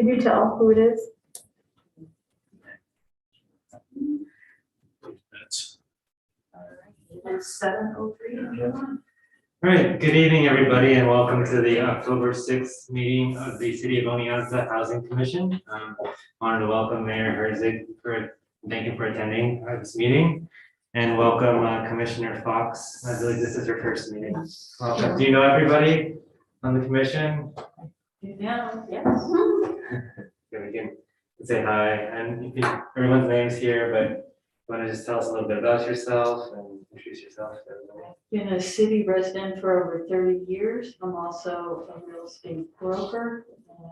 Can you tell who it is? It is 7:03 in July. All right, good evening, everybody, and welcome to the October 6th meeting of the City of Oneonta Housing Commission. Wanted to welcome Mayor Herzig thank you for attending this meeting, and welcome Commissioner Fox. I believe this is her first meeting. Welcome. Do you know everybody on the commission? Yeah, yes. Okay, we can say hi, and everyone's name's here, but want to just tell us a little bit about yourself and introduce yourself to everybody? Been a city resident for over 30 years. I'm also a real estate broker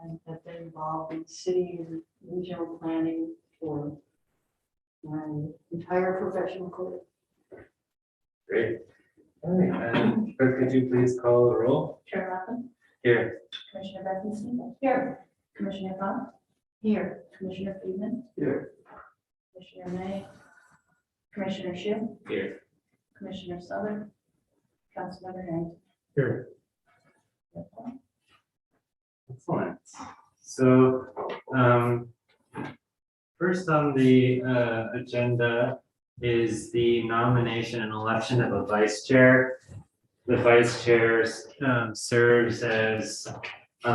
and have been involved in city and regional planning for my entire professional career. Great. All right, and clerk, could you please call the roll? Chair Lappin, Here. Commissioner Beckinson. Here. Commissioner Fox. Here. Commissioner Friedman. Here. Commissioner May. Commissioner Schiff. Here. Commissioner Southern. Councilmember Harrington. Here. Excellent. So, first on the agenda is the nomination and election of a vice chair. The vice chair serves as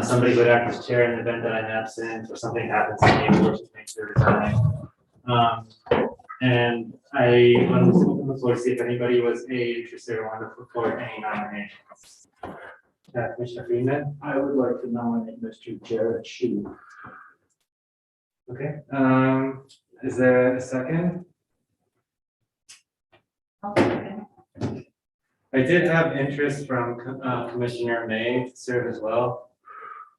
somebody who would act as chair in the event that I'm absent or something happens to me, or just makes her resign. And I wanted to open the floor to see if anybody was interested or wanted to put forward any nominations. Commissioner Friedman? I would like to nominate Mr. Jared Shu. Okay, is there a second? I did have interest from Commissioner May to serve as well.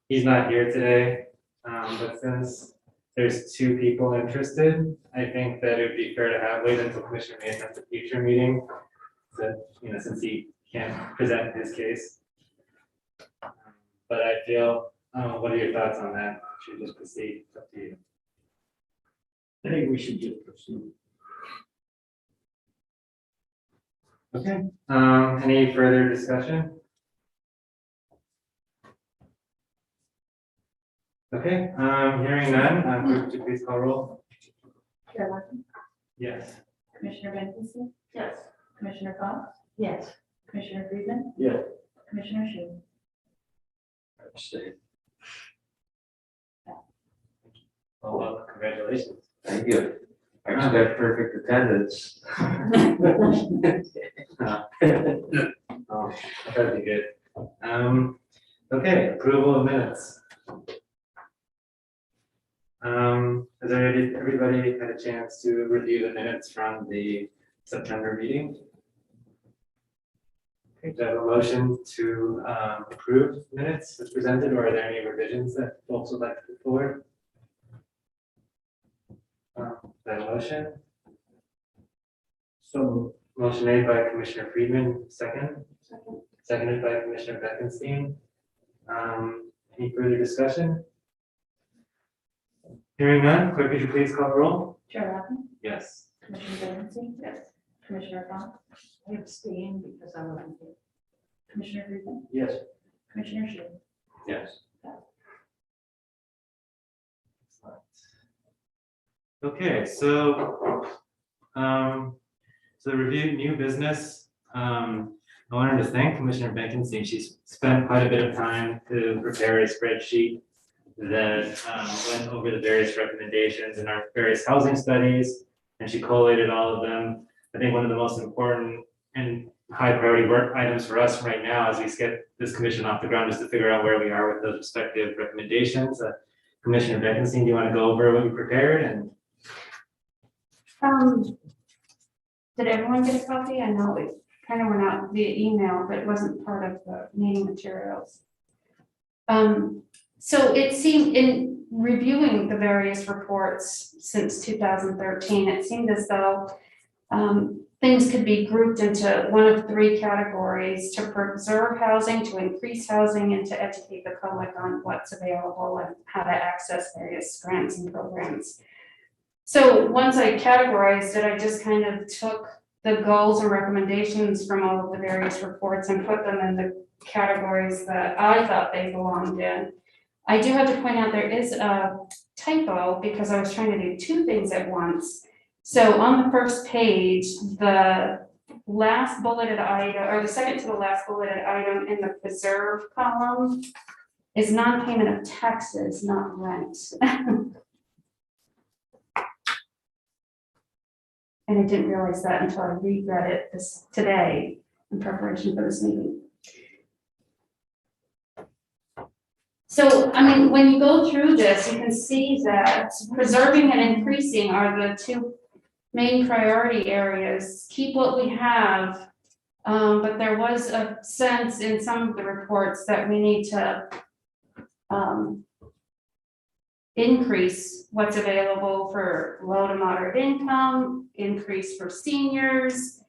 He's not here today, but since there's two people interested, I think that it would be fair to wait until Commissioner May has a future meeting. So, since he can't present his case. But I feel, what are your thoughts on that? Should we just proceed? It's up to you. I think we should just proceed. Okay, any further discussion? Okay, hearing none, clerk, would you please call roll? Chair Lappin, Yes. Commissioner Beckinson. Yes. Commissioner Fox. Yes. Commissioner Friedman. Yeah. Commissioner Schiff. Well, congratulations. Thank you. I expect perfect attendance. Oh, that'd be good. Okay, approval of minutes. Has everybody had a chance to review the minutes from the September meeting? Okay, do I have a motion to approve minutes as presented, or are there any revisions that folks would like to put forward? That motion? So Motion made by Commissioner Friedman, second. Second. Seconded by Commissioner Beckenstein. Any further discussion? Hearing none, clerk, could you please call the roll? Chair Lappin, Yes. Commissioner Beckinson. Yes. Commissioner Fox. I abstain because I wasn't here. Commissioner Friedman. yes, Commissioner Schiff. Yes. Okay, so, so review new business. I wanted to thank Commissioner Beckenstein. She's spent quite a bit of time to prepare a spreadsheet that went over the various recommendations in our various housing studies, and she collated all of them. I think one of the most important and high priority work items for us right now as we get this commission off the ground is to figure out where we are with those respective recommendations. Commissioner Beckenstein, do you want to go over what we prepared? And Did everyone get a copy? I know it kind of went out via email, but it wasn't part of the meeting materials. So it seemed in reviewing the various reports since 2013, it seemed as though things could be grouped into one of three categories: to preserve housing, to increase housing, and to educate the public on what's available and how to access various grants and programs. So once I categorized it, I just kind of took the goals and recommendations from all of the various reports and put them in the categories that I thought they belonged in. I do have to point out there is a typo because I was trying to do two things at once. So on the first page, the last bulleted item, or the second to the last bulleted item in the preserve column is non-payment of taxes, not rent. And I didn't realize that until I reread it today in preparation for this meeting. So, I mean, when you go through this, you can see that preserving and increasing are the two main priority areas. Keep what we have, but there was a sense in some of the reports that we need to increase what's available for low to moderate income, increase for seniors.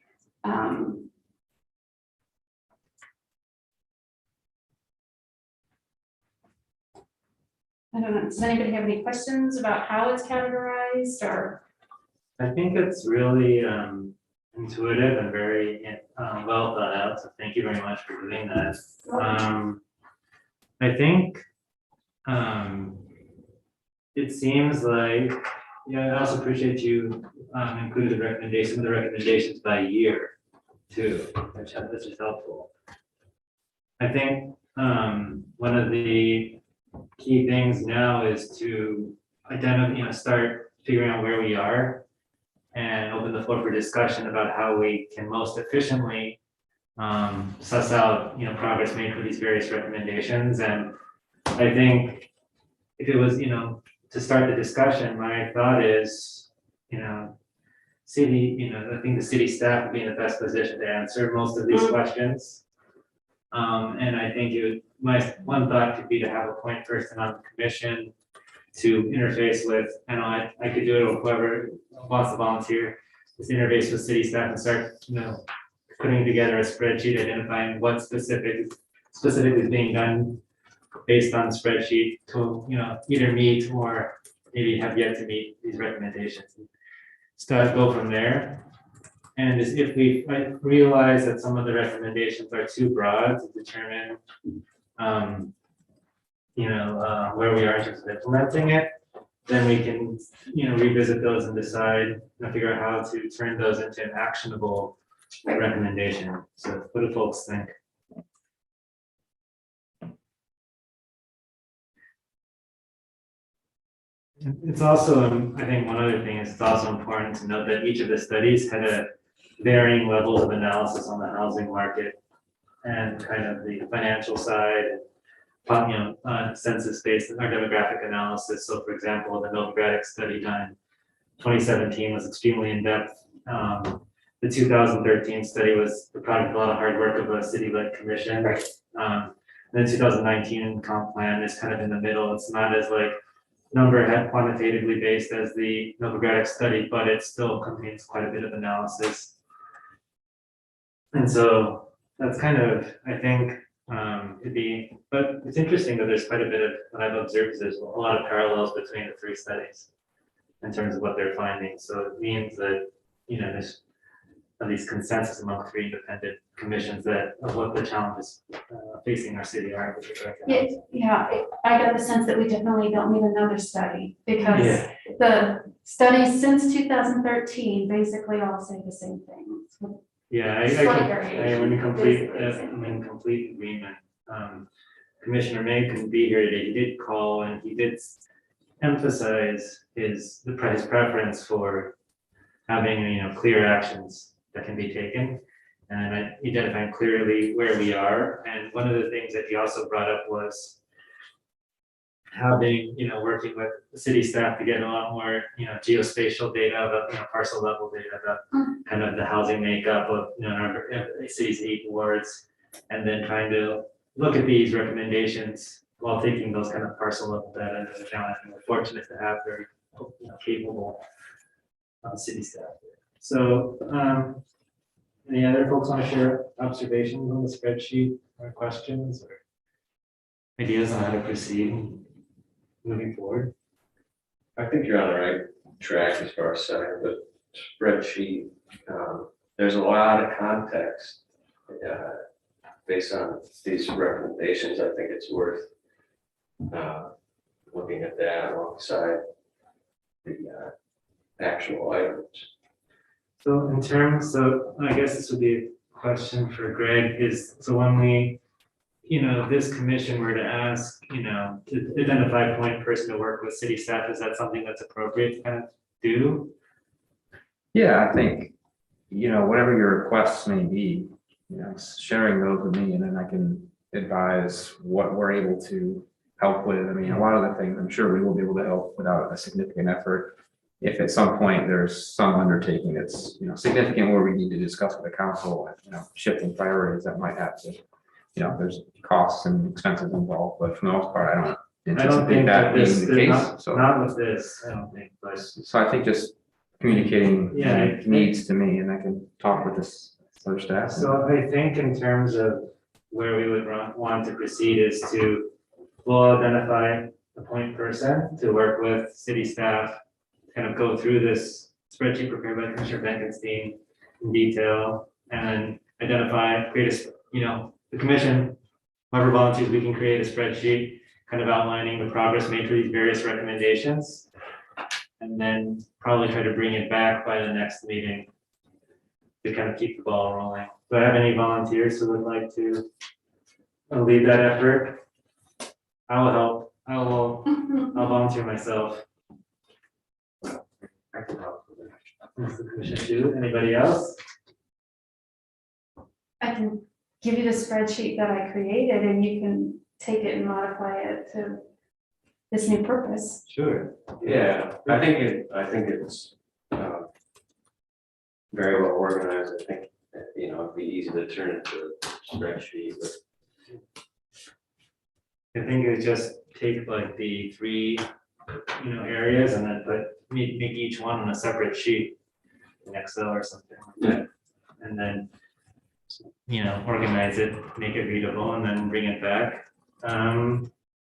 I don't know, does anybody have any questions about how it's categorized or? I think it's really intuitive and very well thought out, so thank you very much for doing that. I think it seems like, yeah, I also appreciate you included the recommendations by year too, which is helpful. I think one of the key things now is to identify, start figuring out where we are and open the floor for discussion about how we can most efficiently suss out, progress made for these various recommendations. And I think if it was, to start the discussion, my thought is, city, I think the city staff would be in the best position to answer most of these questions. And I think my one thought could be to have a point person on the commission to interface with, I could do it with whoever wants to volunteer, just interface with city staff and start, putting together a spreadsheet, identifying what specifically is being done based on the spreadsheet to, either meet or maybe have yet to meet these recommendations. Go from there. And if we realize that some of the recommendations are too broad to determine, where we are in terms of implementing it, then we can, revisit those and decide, figure out how to turn those into an actionable recommendation. So what do folks think? It's also, I think one other thing is it's also important to note that each of the studies had a varying levels of analysis on the housing market and kind of the financial side, census-based or demographic analysis. So for example, the Novogradac study done in 2017 was extremely in-depth. The 2013 study was the product of a lot of hard work of a city-led commission. Then 2019 comp plan is kind of in the middle. It's not as number had quantitatively based as the Novogradac study, but it still contains quite a bit of analysis. And so that's kind of, I think, but it's interesting that there's quite a bit of, what I've observed is there's a lot of parallels between the three studies in terms of what they're finding. So it means that, there's at least consensus among three independent commissions of what the challenges facing our city are. Yeah, I got the sense that we definitely don't need another study because Yeah. the studies since 2013 basically all say the same thing. Yeah, I'm in complete agreement. Commissioner May couldn't be here today. He did call and he did emphasize his preference for having, clear actions that can be taken and identifying clearly where we are. And one of the things that he also brought up was having, working with the city staff to get a lot more, geospatial data about, parcel level data about kind of the housing makeup of, our city's 8 wards, and then trying to look at these recommendations while taking those kind of parcel level data into account. And we're fortunate to have very, capable city staff. So, any other folks want to share observations on the spreadsheet or questions or ideas on how to proceed moving forward? I think you're on the right track as far as setting the spreadsheet. There's a lot of context based on these recommendations. I think it's worth looking at that alongside the actual items. So in terms, so I guess this would be a question for Greg, is, so when we, if this commission were to ask, to identify a point person to work with city staff, is that something that's appropriate to kind of do? Yeah, I think, whatever your requests may be, sharing those with me and then I can advise what we're able to help with. I mean, a lot of the things, I'm sure we will be able to help without a significant effort. If at some point there's some undertaking that's, significant where we need to discuss with the council, shifting priorities that might have to, there's costs and expenses involved, but for the most part, I don't I don't anticipate think that that this, being the case. not, So, not with this, I don't think, but. so I think just communicating Yeah, needs to me and I can talk with this other staff. So I think in terms of where we would want to proceed is to, we'll identify a point person to work with city staff, kind of go through this spreadsheet prepared by Commissioner Benkenstein in detail, and identify, create the commission, whoever volunteers, we can create a spreadsheet kind of outlining the progress made for these various recommendations. And then probably try to bring it back by the next meeting to kind of keep the ball rolling. Do I have any volunteers who would like to lead that effort? I will help. I'll volunteer myself. I can help. Does the commission do? Anybody else? I can give you the spreadsheet that I created and you can take it and modify it to this new purpose. Sure. Yeah, I think it's very well organized. I think, it'd be easy to turn into a spreadsheet, but I think it just take like the three, areas and then make each one on a separate sheet in Excel or something like that. And then, organize it, make it readable and then bring it back.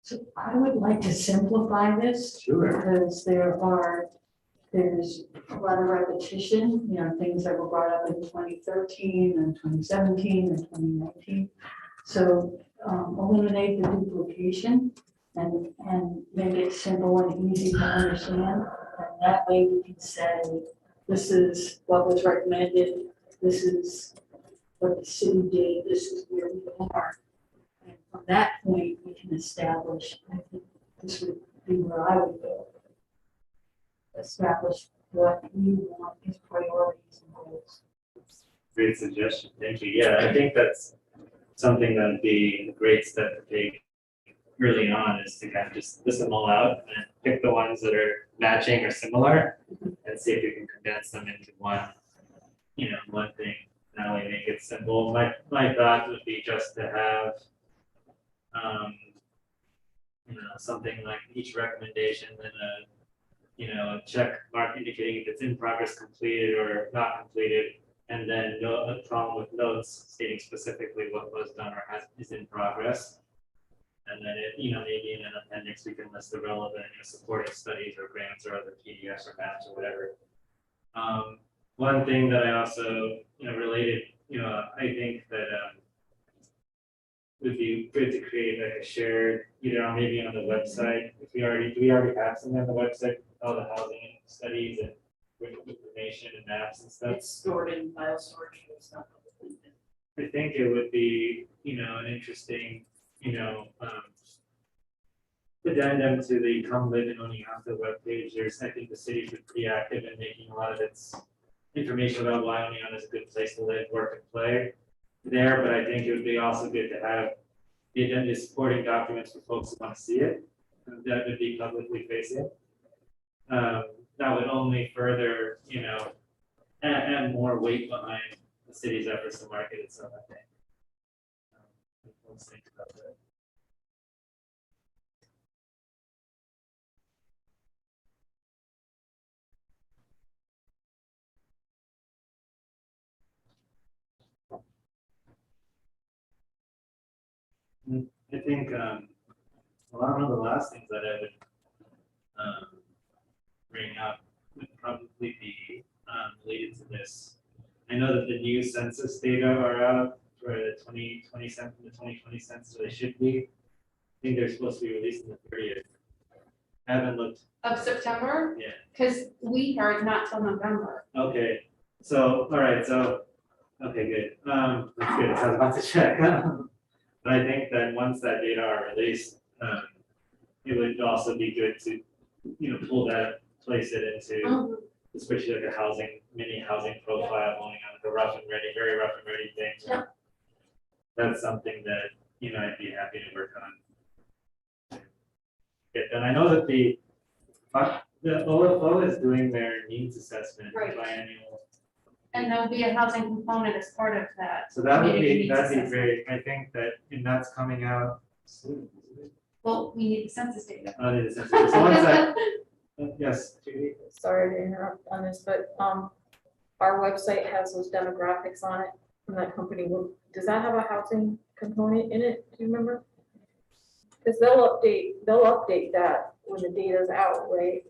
So I would like to simplify this Sure. because there's a lot of repetition, things that were brought up in 2013 and 2017 and 2019. So eliminate the duplication and make it simple and easy to understand. And that way we can say, this is what was recommended, this is what the city did, this is where we are. And from that point, we can establish, I think this would be where I would go. Establish what we want as priorities and goals. Great suggestion. Thank you. Yeah, I think that's something that'd be a great step to take early on, is to kind of just list them all out and pick the ones that are matching or similar and see if you can condense them into one, one thing. That way make it simple. My thought would be just to have, something like each recommendation and a check mark indicating if it's in progress, completed or not completed. And then a column with notes stating specifically what was done or is in progress. And then maybe in an appendix, we can list the relevant, supporting studies or grants or other PDFs or maps or whatever. One thing that I also, related, I think that would be good to create like a shared, maybe on the website. Do we already have something on the website, all the housing studies and with information and maps and stuff? It's stored in file storage, it's not publicly. I think it would be, an interesting, addendum to the Come Live in Oneonta webpage. I think the city's been pretty active in making a lot of its information about why Oneonta is a good place to live, work, and play there, but I think it would be also good to have the agenda supporting documents for folks who want to see it, that would be publicly facing. That would only further, add more weight behind the city's efforts to market itself, I think. Let's think about that. I think, one of the last things that I would bring up would probably be related to this. I know that the new census data are out for the 2020 census, the 2020 census, or they should be. think they're supposed to be released on the 30th. I haven't looked, Of September? Yeah. Because we are not till November. okay, so, all right, so, okay, good, that's good, I was about to check. But I think that once that data are released, it would also be good to, pull that, place it into, especially like a mini housing profile, going on like a rough and ready, very rough and ready thing. Yeah. That's something that, I'd be happy to work on. And I know that the OFO is doing their needs assessment Right. biannual. And there'll be a housing component as part of that. So that would community be, needs that'd be assessment. great, I think that, and that's coming out soon. Well, we need the census data. It is. So once that, yes, Judy? Sorry to interrupt on this, but, our website has those demographics on it from that company. Does that have a housing component in it? Do you remember? Because they'll update that when the data's out, right?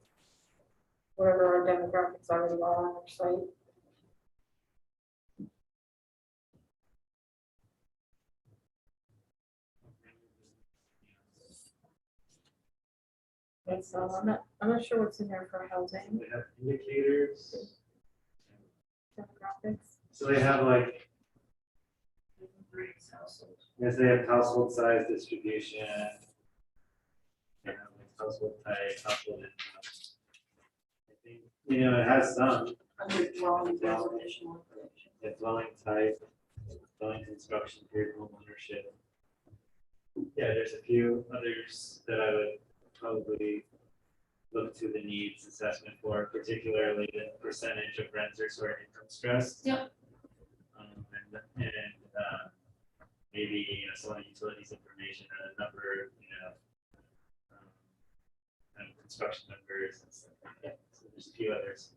Whatever our demographics already are on our site. That's, I'm not sure what's in there for housing They have indicators, demographics. so they have like, yes, they have household size distribution. They have like household type, household income. I think, it has some, Under dwelling definition. the dwelling type, dwelling construction period, home ownership. Yeah, there's a few others that I would probably look to the needs assessment for, particularly the percentage of renters who are income stressed. Yep. And maybe, some of the utilities information and a number, and construction numbers and stuff like that. So there's a few others.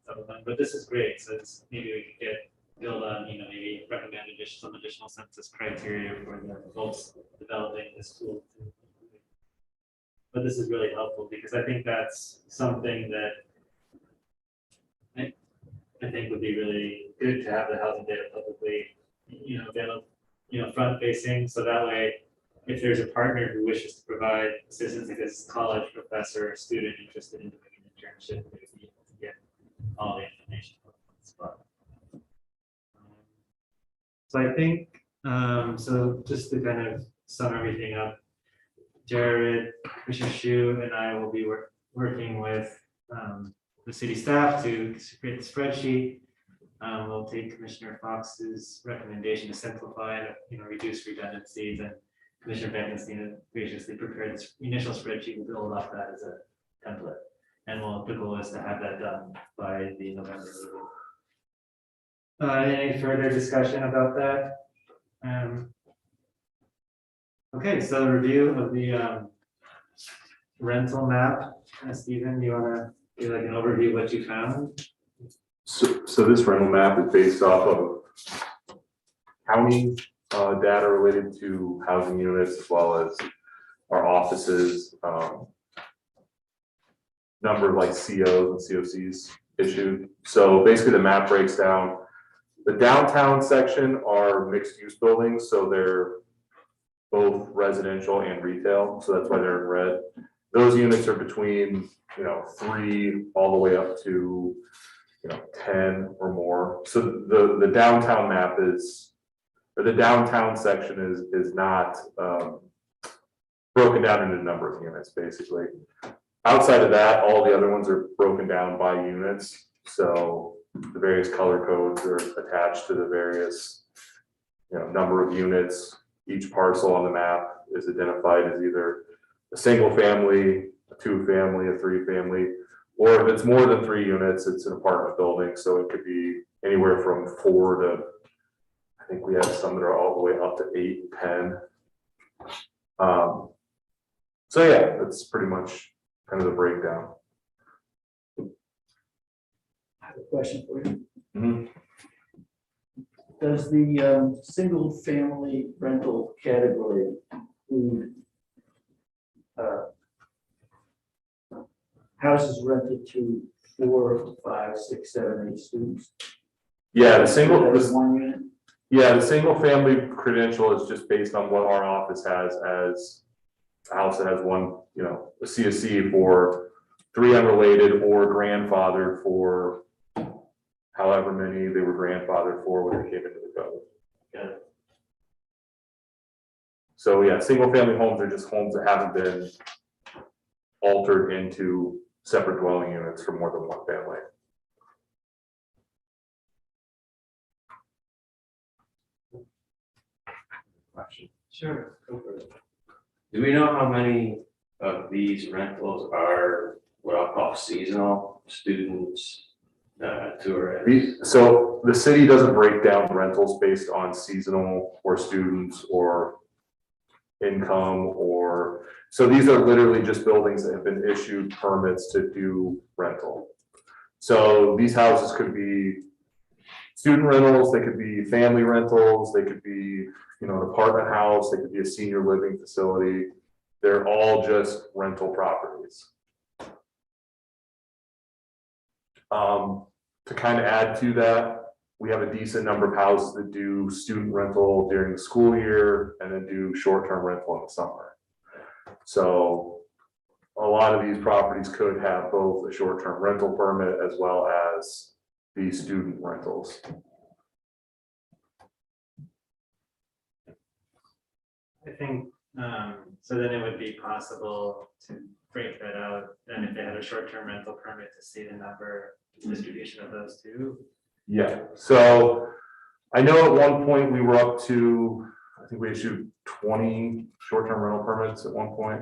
But this is great, so it's, maybe we could build on, maybe recommend some additional census criteria for the folks developing this tool. But this is really helpful because I think that's something that I think would be really good to have the housing data publicly, available, front facing, so that way, if there's a partner who wishes to provide assistance, like this college professor or student interested in doing an internship, they would be able to get all the information from one spot. So I think, so just to kind of sum everything up, Jared, Commissioner Shu, and I will be working with the city staff to create the spreadsheet. We'll take Commissioner Fox's recommendation to simplify and, reduce redundancies, and Commissioner Bekenstein graciously prepared this initial spreadsheet. We'll build off that as a template. And the goal is to have that done by the November meeting. Any further discussion about that? Okay, so review of the rental map. Stephen, do you want to give like an overview of what you found? So this rental map is based off of county data related to housing units as well as our offices, number of like COs and COCs issued. So basically the map breaks down. The downtown section are mixed use buildings, so they're both residential and retail, so that's why they're in red. Those units are between, 3 all the way up to, 10 or more. So the downtown map is, or the downtown section is not broken down into a number of units, basically. Outside of that, all the other ones are broken down by units. So the various color codes are attached to the various, number of units. Each parcel on the map is identified as either a single family, a 2-family, a 3-family, or if it's more than 3 units, it's an apartment building. So it could be anywhere from 4 to, I think we have some that are all the way up to 8, 10. So yeah, that's pretty much kind of the breakdown. I have a question for you. Mhm. Does the single family rental category include houses rented to 4, 5, 6, 7, 8 students? Yeah, That is one unit? the single family credential is just based on what our office has as a house that has one, you know, a CSC for 3 unrelated or grandfathered for however many they were grandfathered for when they came into the code. Yeah. So yeah, single family homes are just homes that haven't been altered into separate dwelling units for more than one family. Question. Sure. Go for it. Do we know how many of these rentals are what I'll call seasonal students, tourists? So the city doesn't break down rentals based on seasonal or students or income or, so these are literally just buildings that have been issued permits to do rental. So these houses could be student rentals, they could be family rentals, they could be, you know, an apartment house, they could be a senior living facility. They're all just rental properties. To kind of add to that, we have a decent number of houses that do student rental during the school year and then do short-term rental in the summer. So a lot of these properties could have both a short-term rental permit as well as the student rentals. I think, so then it would be possible to break that out, then if they had a short-term rental permit to see the number distribution of those two. Yeah, so I know at one point we were up to, I think we issued 20 short-term rental permits at one point,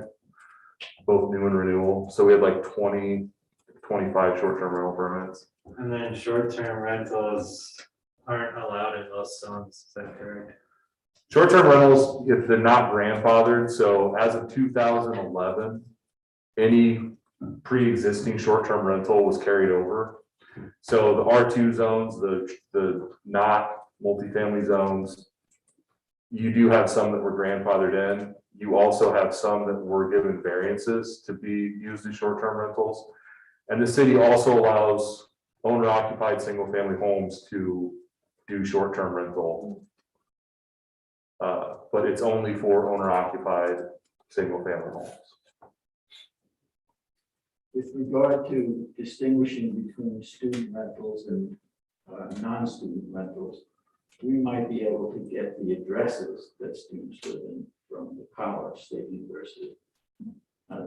both new and renewal. So we had like 20, 25 short-term rental permits. And then short-term rentals aren't allowed in most zones, is that correct? Short-term rentals, if they're not grandfathered, so as of 2011, any pre-existing short-term rental was carried over. So the R2 zones, the not multifamily zones, you do have some that were grandfathered in. You also have some that were given variances to be used as short-term rentals. And the city also allows owner-occupied single-family homes to do short-term rental. But it's only for owner-occupied single-family homes. With regard to distinguishing between student rentals and non-student rentals, we might be able to get the addresses that students live in from the college, State University.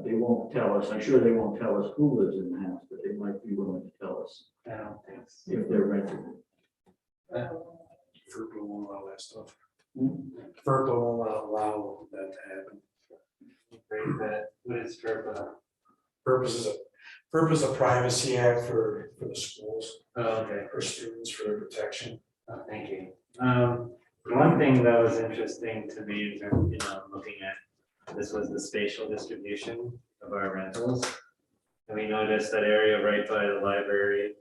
They won't tell us, I'm sure they won't tell us who lives in the house, but they might be willing to tell us I don't think so. if they're renting. FERPA won't allow that stuff. FERPA won't allow that to happen. Break that, what is FERPA? FERPA is a privacy act for the schools, Oh, okay. for students, for protection. Oh, thank you. One thing that was interesting to me in terms, you know, looking at, this was the spatial distribution of our rentals. And we noticed that area right by the library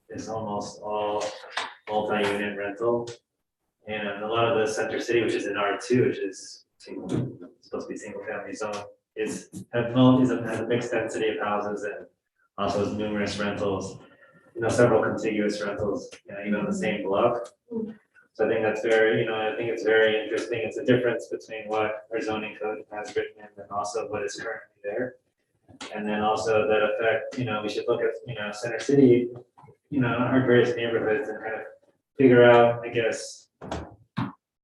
is almost all multi-unit rental. And a lot of the center city, which is in R2, which is supposed to be single family zone, has a mixed density of houses and also has numerous rentals, you know, several contiguous rentals, you know, even on the same block. So I think that's very, you know, I think it's very interesting. It's a difference between what our zoning code has written and also what is currently there. And then also that effect, you know, we should look at, you know, center city, you know, our various neighborhoods and kind of figure out, I guess,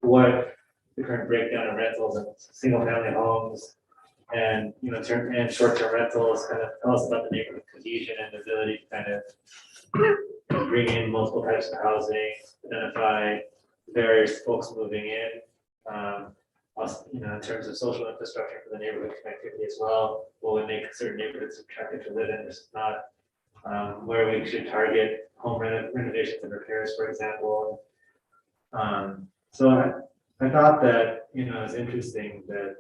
what the current breakdown of rentals and single family homes and, you know, and short-term rentals, kind of tell us about the neighborhood cohesion and the ability to kind of bring in multiple types of housing, identify various folks moving in. Also, you know, in terms of social infrastructure for the neighborhood connectivity as well, what would make certain neighborhoods attractive to live in versus not, where we should target home renovations and repairs, for example. So I thought that, you know, it's interesting that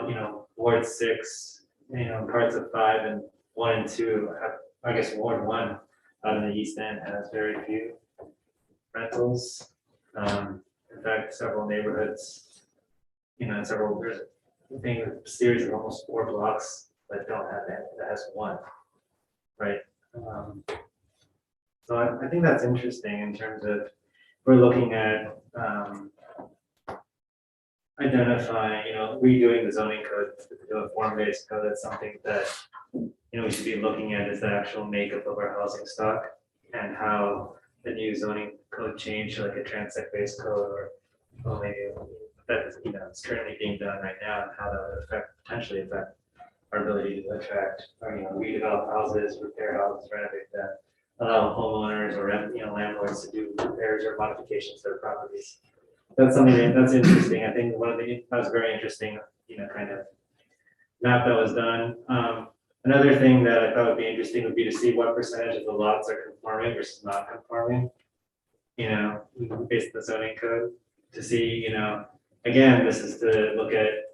you know, Ward 6, you know, parts of 5 and 1 and 2 have, I guess Ward 1 out in the East End has very few rentals. In fact, several neighborhoods, you know, there's a series of almost 4 blocks that don't have that has 1, right? So I think that's interesting in terms of, we're looking at, identifying, redoing the zoning code, to a form-based code, that's something that, we should be looking at is the actual makeup of our housing stock and how the new zoning code change to like a transect-based code or maybe that is, it's currently being done right now and how that would potentially affect our ability to attract or, redevelop houses, repair houses, renovate them, allow homeowners or, landlords to do repairs or modifications to their properties. That's something that's interesting. I think that was very interesting, kind of map that was done. Another thing that I thought would be interesting would be to see what percentage of the lots are conforming versus not conforming. Based on the zoning code, to see, again, this is to look at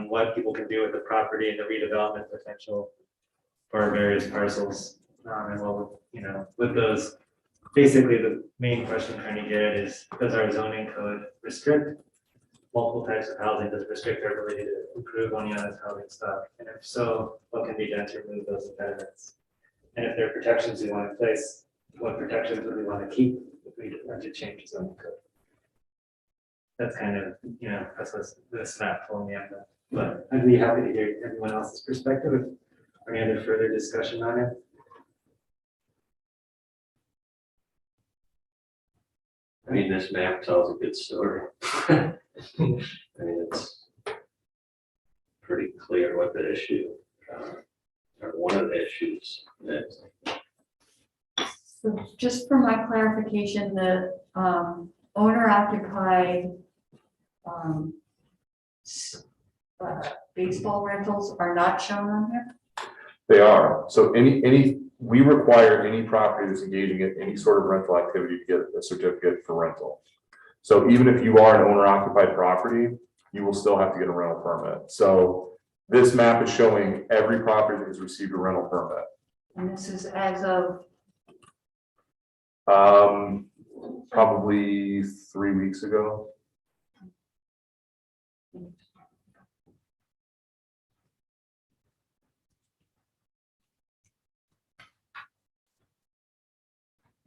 what people can do with the property and the redevelopment potential for various parcels. And what, with those, basically the main question I'm trying to get is, does our zoning code restrict multiple types of housing? Does it restrict our ability to improve on the other housing stock? And if so, what can be done to remove those impediments? And if there are protections we want in place, what protections would we want to keep if we were to change the zoning code? That's kind of, that's what this map told me on that. But I'd be happy to hear everyone else's perspective or any other further discussion on it. I mean, this map tells a good story. I mean, it's pretty clear what the issue, or one of the issues is. So just for my clarification, the owner occupied baseball rentals are not shown on here? They are. So we require any property that's engaging in any sort of rental activity to get a certificate for rental. So even if you are an owner occupied property, you will still have to get a rental permit. So this map is showing every property that has received a rental permit. And this is as of, Probably 3 weeks ago.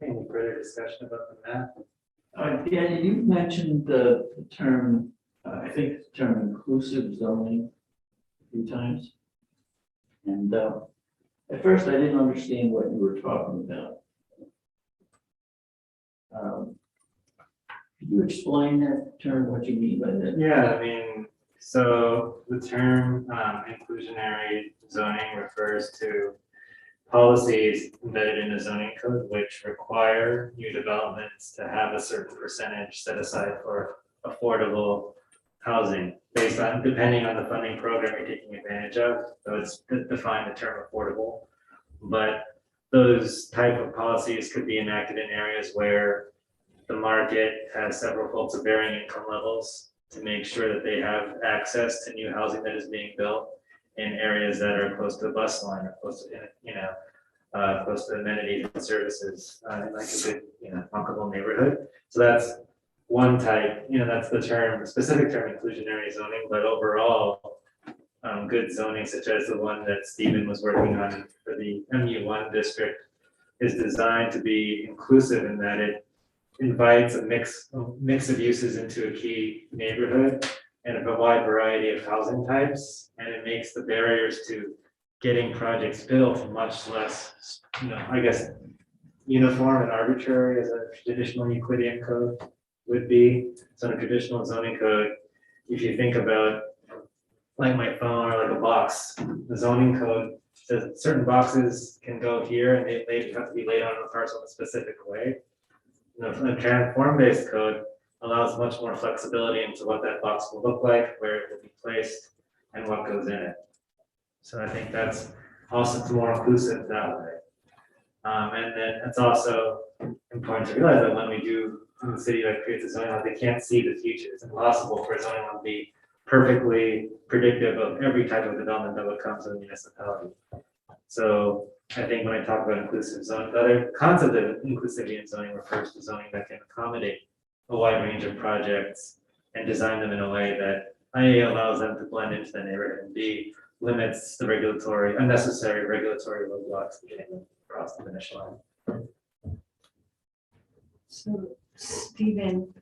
Any further discussion about the map? Danny, you mentioned the term, I think the term inclusive zoning a few times. And at first I didn't understand what you were talking about. Could you explain that term, what you mean by that? Yeah, I mean, so the term inclusionary zoning refers to policies embedded in the zoning code which require new developments to have a certain percentage set aside for affordable housing based on, depending on the funding program you're taking advantage of. So it's defined the term affordable, but those type of policies could be enacted in areas where the market has several folks of varying income levels to make sure that they have access to new housing that is being built in areas that are close to the bus line or close to, close to amenities and services, in like a good, walkable neighborhood. So that's one type, that's the term, specific term inclusionary zoning, but overall, good zoning such as the one that Stephen was working on for the MU1 district is designed to be inclusive in that it invites a mix of uses into a key neighborhood and of a wide variety of housing types, and it makes the barriers to getting projects built much less, I guess, uniform and arbitrary as a traditional Euclidean code would be. So in a traditional zoning code, if you think about like my phone or like a box, the zoning code says certain boxes can go here and they have to be laid out on a parcel in a specific way. The transform-based code allows much more flexibility into what that box will look like, where it will be placed, and what goes in it. So I think that's also more inclusive that way. And then it's also important to realize that when we do in the city that creates a zoning law, they can't see the future. It's impossible for a zoning law to be perfectly predictive of every type of development that would come to the municipality. So I think when I talk about inclusive zoning, the other concept of inclusivity in zoning refers to zoning that can accommodate a wide range of projects and design them in a way that A, allows them to blend into the neighborhood, and B, limits the unnecessary regulatory roadblocks to getting them across the finish line. so Stephen,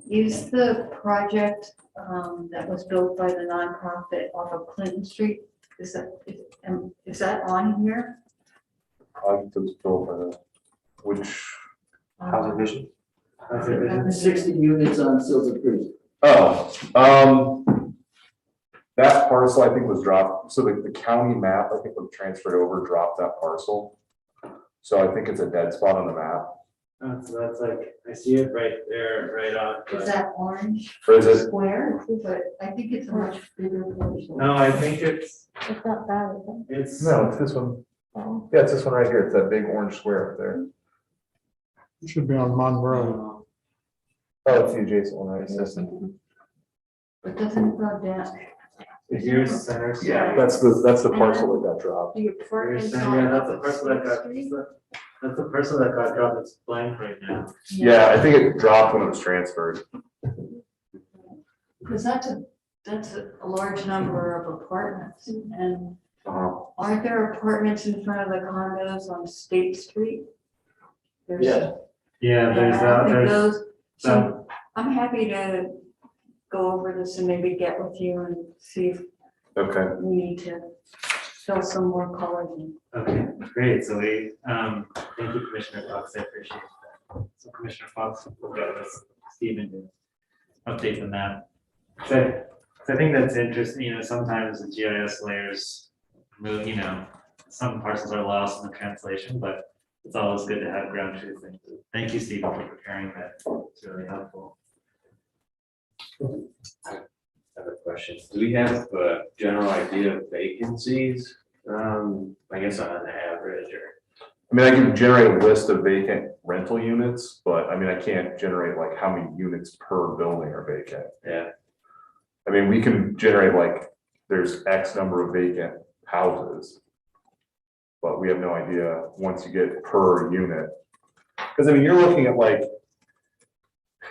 Is the project that was built by the nonprofit off of Clinton Street, is that on here? Project was built by the, which, Housing vision. Housing vision. 60 units on Silver Creek. that parcel I think was dropped, so the county map, I think was transferred over, dropped that parcel. So I think it's a dead spot on the map. So that's like, I see it right there, right on. Is that orange Or is it, square? But I think it's a much bigger parcel. No, I think it's, It's not bad, is it? it's. no, it's this one. Oh. Yeah, it's this one right here. It's that big orange square up there. It should be on Monroe. Oh, it's the adjacent one, right? But doesn't it go down? Here's center. Yeah, that's the parcel that got dropped. The Here's apartments center, yeah, that's the on parcel that got, Street? that's the parcel that got dropped, it's blank right now. Yeah, I think it dropped when it was transferred. Because that's a large number of apartments, and Uh, aren't there apartments in front of the condos on State Street? There's- Yeah. Yeah, there's, Yeah, I think there's those, some, so I'm happy to go over this and maybe get with you and see if Okay, we need to fill some more color in. okay, great, so thank you, Commissioner Fox, I appreciate that. So Commissioner Fox will get with Stephen to update the map. So I think that's interesting, sometimes the GIS layers move, some parcels are lost in the translation, but it's always good to have ground truth. Thank you, Stephen, for preparing that, it's really helpful. I have a question. Do we have a general idea of vacancies? I guess on average or? I mean, I can generate a list of vacant rental units, but I mean, I can't generate like how many units per building are vacant. Yeah, I mean, we can generate like, there's X number of vacant houses. But we have no idea once you get per unit. Because I mean, you're looking at like,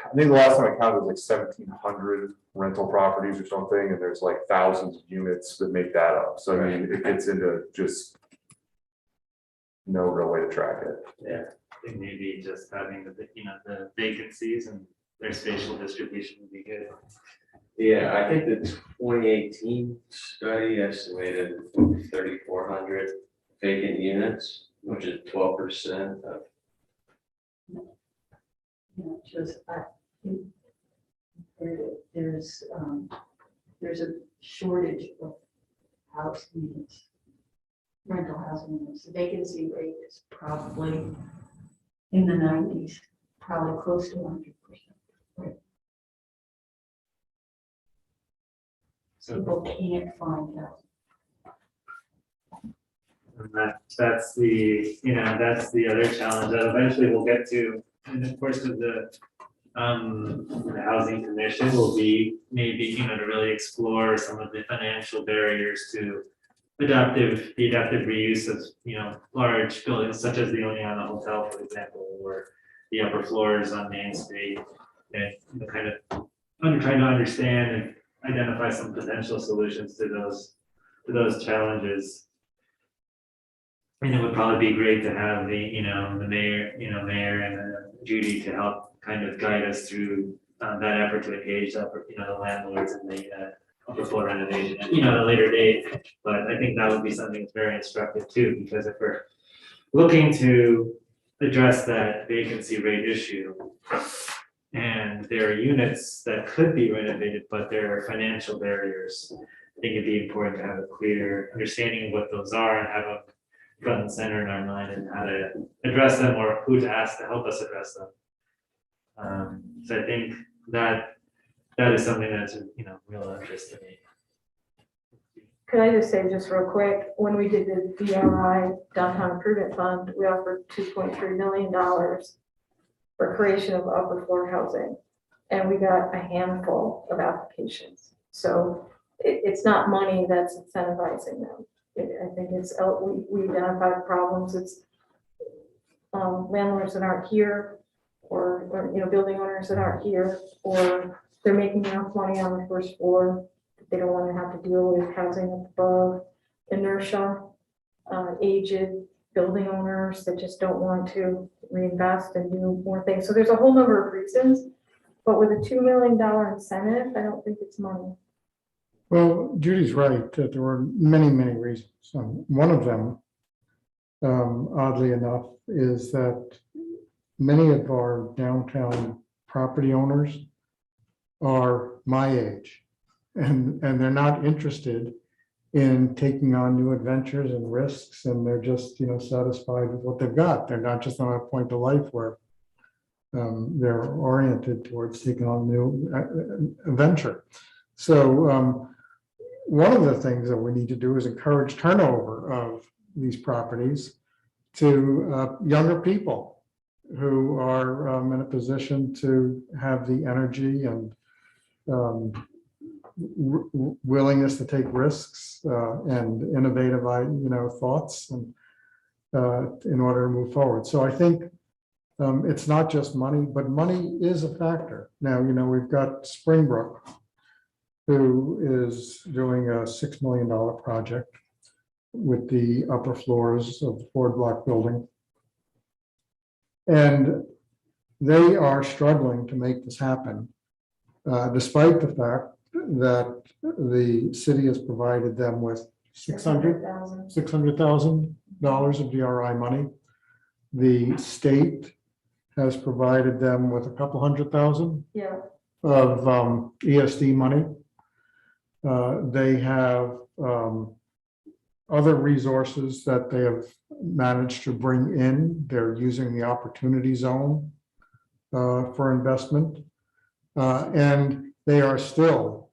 I think the last time I counted was like 1,700 rental properties or something, and there's like thousands of units that make that up. So I mean, it gets into just no real way to track it. yeah. I think maybe just having the vacancies and their spatial distribution would be good. Yeah, I think the 2018 study estimated 3,400 vacant units, which is 12% of. Just, think there's a shortage of house units, rental housing units. The vacancy rate is probably in the 90s, probably close to 100%. So People can't find housing. and that's the other challenge that eventually we'll get to in the course of the housing commission will be maybe, to really explore some of the financial barriers to the adaptive reuse of, large buildings such as the Oneonta Hotel, for example, or the upper floors on Main Street. And kind of trying to understand and identify some potential solutions to those challenges. And it would probably be great to have the mayor and Judy to help kind of guide us through that effort to engage the landlords and the upper floor renovation, at a later date. But I think that would be something that's very instructive too, because if we're looking to address that vacancy rate issue, and there are units that could be renovated, but there are financial barriers, I think it'd be important to have a clear understanding of what those are and have a front and center in our mind and how to address them or who to ask to help us address them. So I think that is something that's, real interest to me. Could I just say just real quick, when we did the DRI Downtown Improvement Fund, we offered $2.3 million for creation of upper floor housing. And we got a handful of applications. So it's not money that's incentivizing them. I think it's, we identified problems. It's landlords that aren't here or building owners that aren't here, or they're making enough money on the first floor. They don't want to have to deal with housing up above, inertia, aged building owners that just don't want to reinvest and do more things. So there's a whole number of reasons. But with a $2 million incentive, I don't think it's money. Well, Judy's right, that there were many, many reasons. One of them, oddly enough, is that many of our downtown property owners are my age. And they're not interested in taking on new adventures and risks, and they're just, satisfied with what they've got. They're not just on a point of life where they're oriented towards taking on new adventure. So one of the things that we need to do is encourage turnover of these properties to younger people who are in a position to have the energy and willingness to take risks and innovative, thoughts and in order to move forward. So I think it's not just money, but money is a factor. Now, we've got Springbrook, who is doing a $6 million project with the upper floors of the Ford Block building. And they are struggling to make this happen, despite the fact that the city has provided them with $600,000 of DRI money. The state has provided them with a couple $100,000 Yeah. of ESD money. They have other resources that they have managed to bring in. They're using the opportunity zone for investment. And they are still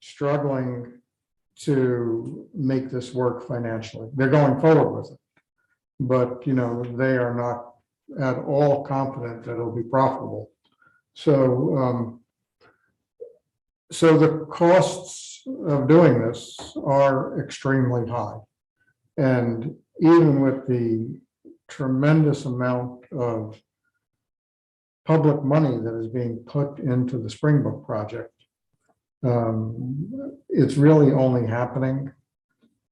struggling to make this work financially. They're going forward with it, but they are not at all confident that it'll be profitable. So the costs of doing this are extremely high. And even with the tremendous amount of public money that is being put into the Springbrook project, it's really only happening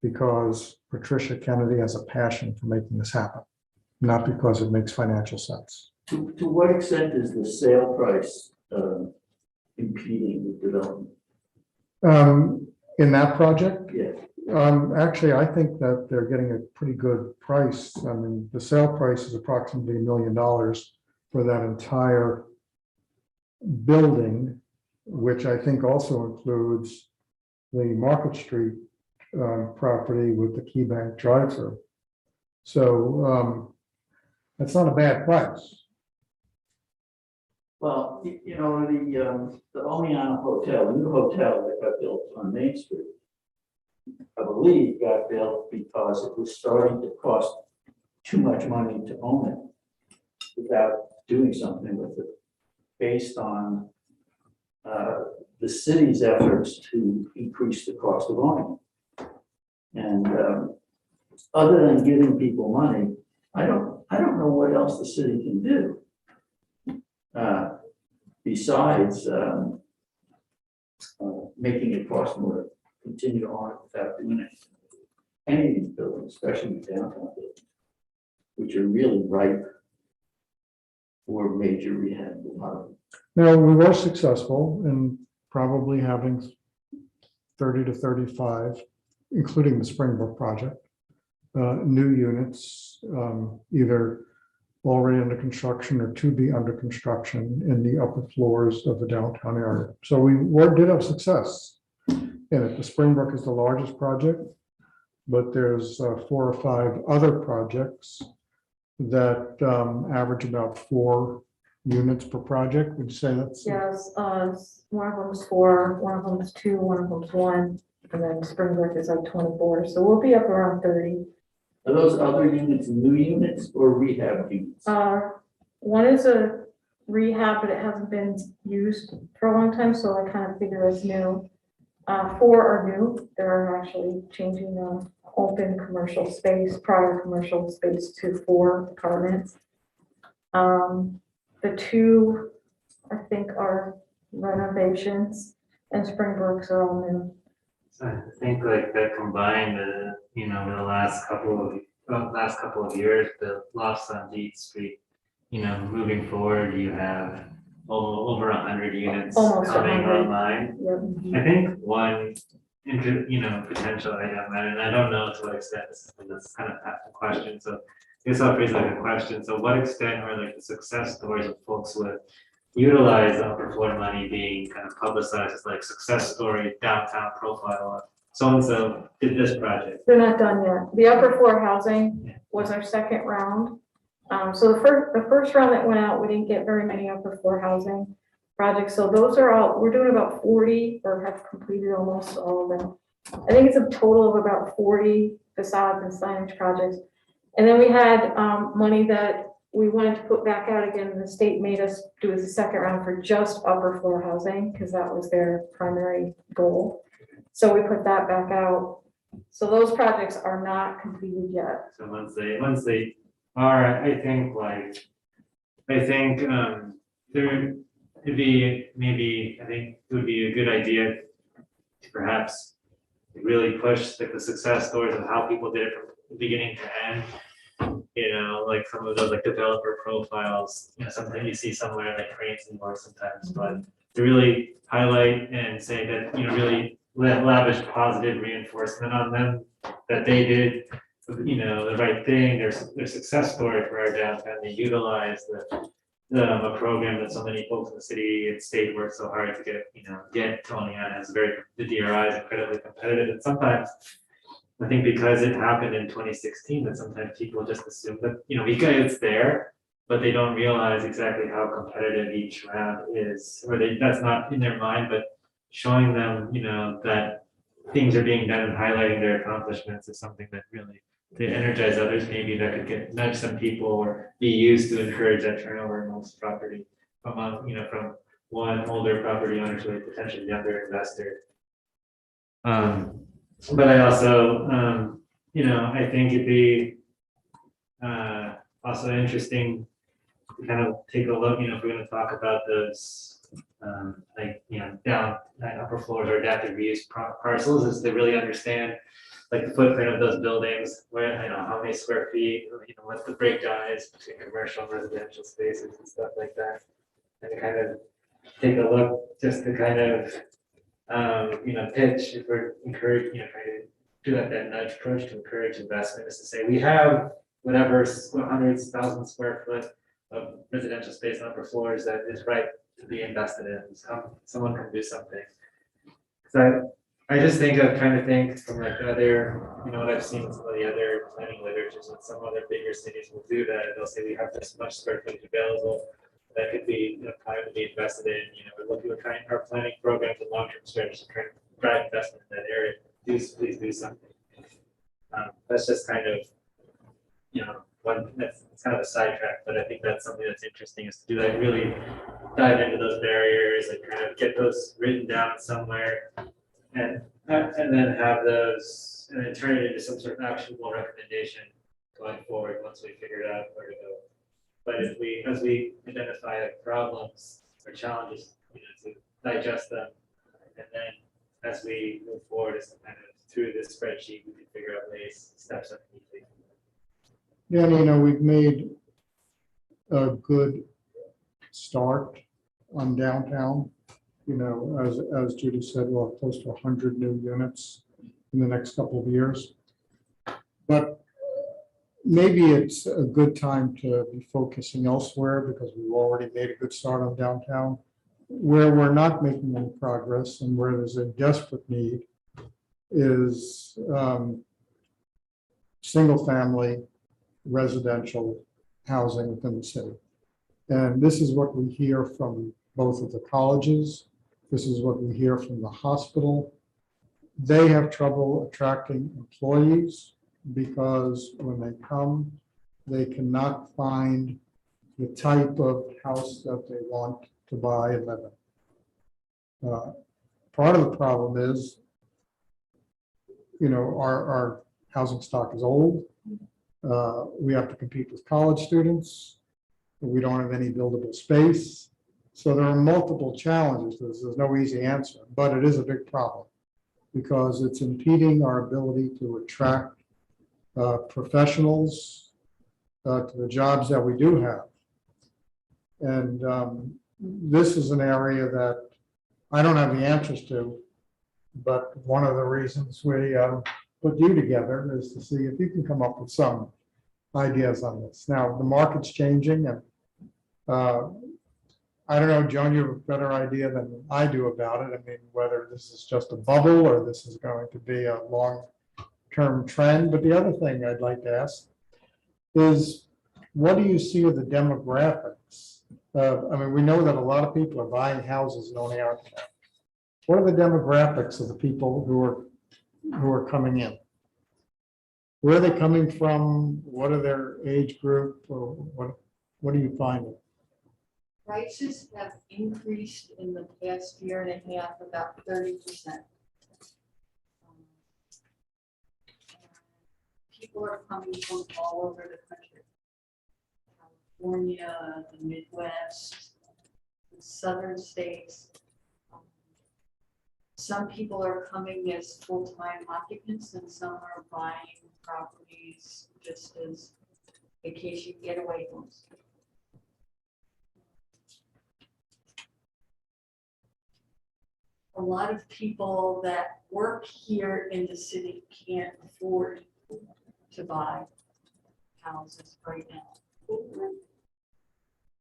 because Patricia Kennedy has a passion for making this happen, not because it makes financial sense. To what extent is the sale price impeding the development? In that project, Yes. actually, I think that they're getting a pretty good price. I mean, the sale price is approximately $1 million for that entire building, which I think also includes the Market Street property with the KeyBank drive-through. So that's not a bad price. Well, the Omiana Hotel, the new hotel that got built on Main Street, I believe got built because it was starting to cost too much money to own it without doing something with it, based on the city's efforts to increase the cost of owning. And other than giving people money, I don't know what else the city can do. Besides making it cost more to continue on it without doing it. Any of these buildings, especially the downtown buildings, which are really ripe for major rehab. A lot of them. Now, we were successful in probably having 30 to 35, including the Springbrook project, new units, either already under construction or to be under construction in the upper floors of the downtown area. So we did have success in it. The Springbrook is the largest project, but there's 4 or 5 other projects that average about 4 units per project. Would you say that's? Yes, one of them's 4, one of them's 2, one of them's 1, and then Springbrook is like 24, so we'll be up around 30. Are those other units new units or rehab units? One is a rehab, but it hasn't been used for a long time, so I kind of figure it's new. 4 are new. They're actually changing the open commercial space, prior commercial space to 4 apartments. The 2, I think, are renovations, and Springbrooks are all new. So I think like that combined, the last couple of years, the lofts on Deed Street, moving forward, you have over 100 units Almost coming 100. online. Yep. I think one potential item, and I don't know to what extent this kind of half the question, so I guess I'll phrase it like a question. So what extent are like the success stories of folks with utilize upper floor money being kind of publicized as like success story, downtown profile of so-and-so did this project? They're not done yet. The upper floor housing was our second round. So the first round that went out, we didn't get very many upper floor housing projects. So those are all, we're doing about 40 or have completed almost all of them. I think it's a total of about 40 facades and signage projects. And then we had money that we wanted to put back out again, and the state made us do the second round for just upper floor housing, because that was their primary goal. So we put that back out. So those projects are not completed yet. So once they are, I think there it'd be maybe, I think it would be a good idea to perhaps really push like the success stories of how people did it from beginning to end. Like some of those like developer profiles, sometimes you see somewhere like Cranes and more sometimes, but to really highlight and say that, really lavish positive reinforcement on them, that they did, the right thing, their success story for our downtown, they utilized a program that so many folks in the city and state work so hard to get Tony on. The DRI is incredibly competitive, and sometimes I think because it happened in 2016, that sometimes people just assume that, because it's there, but they don't realize exactly how competitive each round is, or that's not in their mind, but showing them, that things are being done and highlighting their accomplishments is something that really, to energize others, maybe that could nudge some people or be used to encourage that turnover amongst property from one older property owner to a potentially younger investor. But I also, I think it'd be also interesting to kind of take a look, if we're going to talk about those, down upper floors or adaptive reuse parcels, is to really understand like the footprint of those buildings, where, how many square feet, what the breakdown is between commercial and residential spaces and stuff like that. And to kind of take a look, just to kind of, pitch, if we're encouraged, trying to do that nudge approach to encourage investment, is to say, we have whatever hundreds, thousands square foot of residential space on upper floors that is right to be invested in. Someone can do something. So I just trying to think from like other, what I've seen in some of the other planning literatures, and some other bigger cities will do that. They'll say we have this much square footage available that could be, time to be invested in. We're trying our planning programs and long-term strategies to try to drive investment in that area. Please do something. That's just kind of, it's kind of a sidetrack, but I think that's something that's interesting, is to do that, really dive into those barriers and kind of get those written down somewhere, and then have those, and then turn it into some sort of actionable recommendation going forward once we figure out where to go. But as we identify problems or challenges, to digest them, and then as we move forward, as kind of through this spreadsheet, we can figure out steps that we need to take. Yeah, we've made a good start on downtown. As Judy said, we'll have close to 100 new units in the next couple of years. But maybe it's a good time to be focusing elsewhere, because we've already made a good start on downtown. Where we're not making any progress and where there's a desperate need is single-family residential housing within the city. And this is what we hear from both of the colleges. This is what we hear from the hospital. They have trouble attracting employees because when they come, they cannot find the type of house that they want to buy and live in. Part of the problem is, our housing stock is old. We have to compete with college students. We don't have any buildable space. So there are multiple challenges. There's no easy answer, but it is a big problem because it's impeding our ability to attract professionals to the jobs that we do have. And this is an area that I don't have the answers to. But one of the reasons we put you together is to see if you can come up with some ideas on this. Now, the market's changing and I don't know, Joan, you have a better idea than I do about it. I mean, whether this is just a bubble or this is going to be a long-term trend. But the other thing I'd like to ask is, what do you see of the demographics? I mean, we know that a lot of people are buying houses and owning out. What are the demographics of the people who are coming in? Where are they coming from? What are their age group? Or what do you find? Prices have increased in the past year and a half about 30%. People are coming from all over the country. California, the Midwest, the southern states. Some people are coming as full-time occupants and some are buying properties just as vacation getaway homes. A lot of people that work here in the city can't afford to buy houses right now.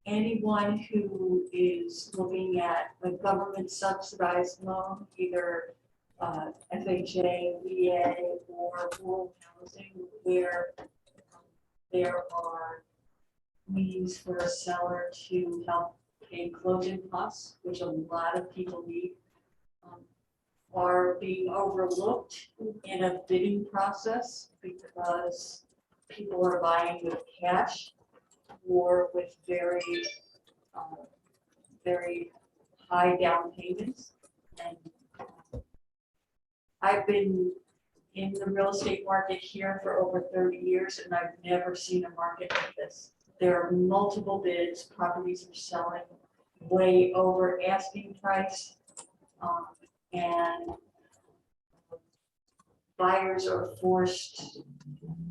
Anyone who is looking at a government subsidized loan, either FHA, VA, or rural housing, where there are means for a seller to help pay closing costs, which a lot of people need, are being overlooked in a bidding process because people are buying with cash or with very high down payments. And I've been in the real estate market here for over 30 years and I've never seen a market like this. There are multiple bids, properties are selling way over asking price. And buyers are forced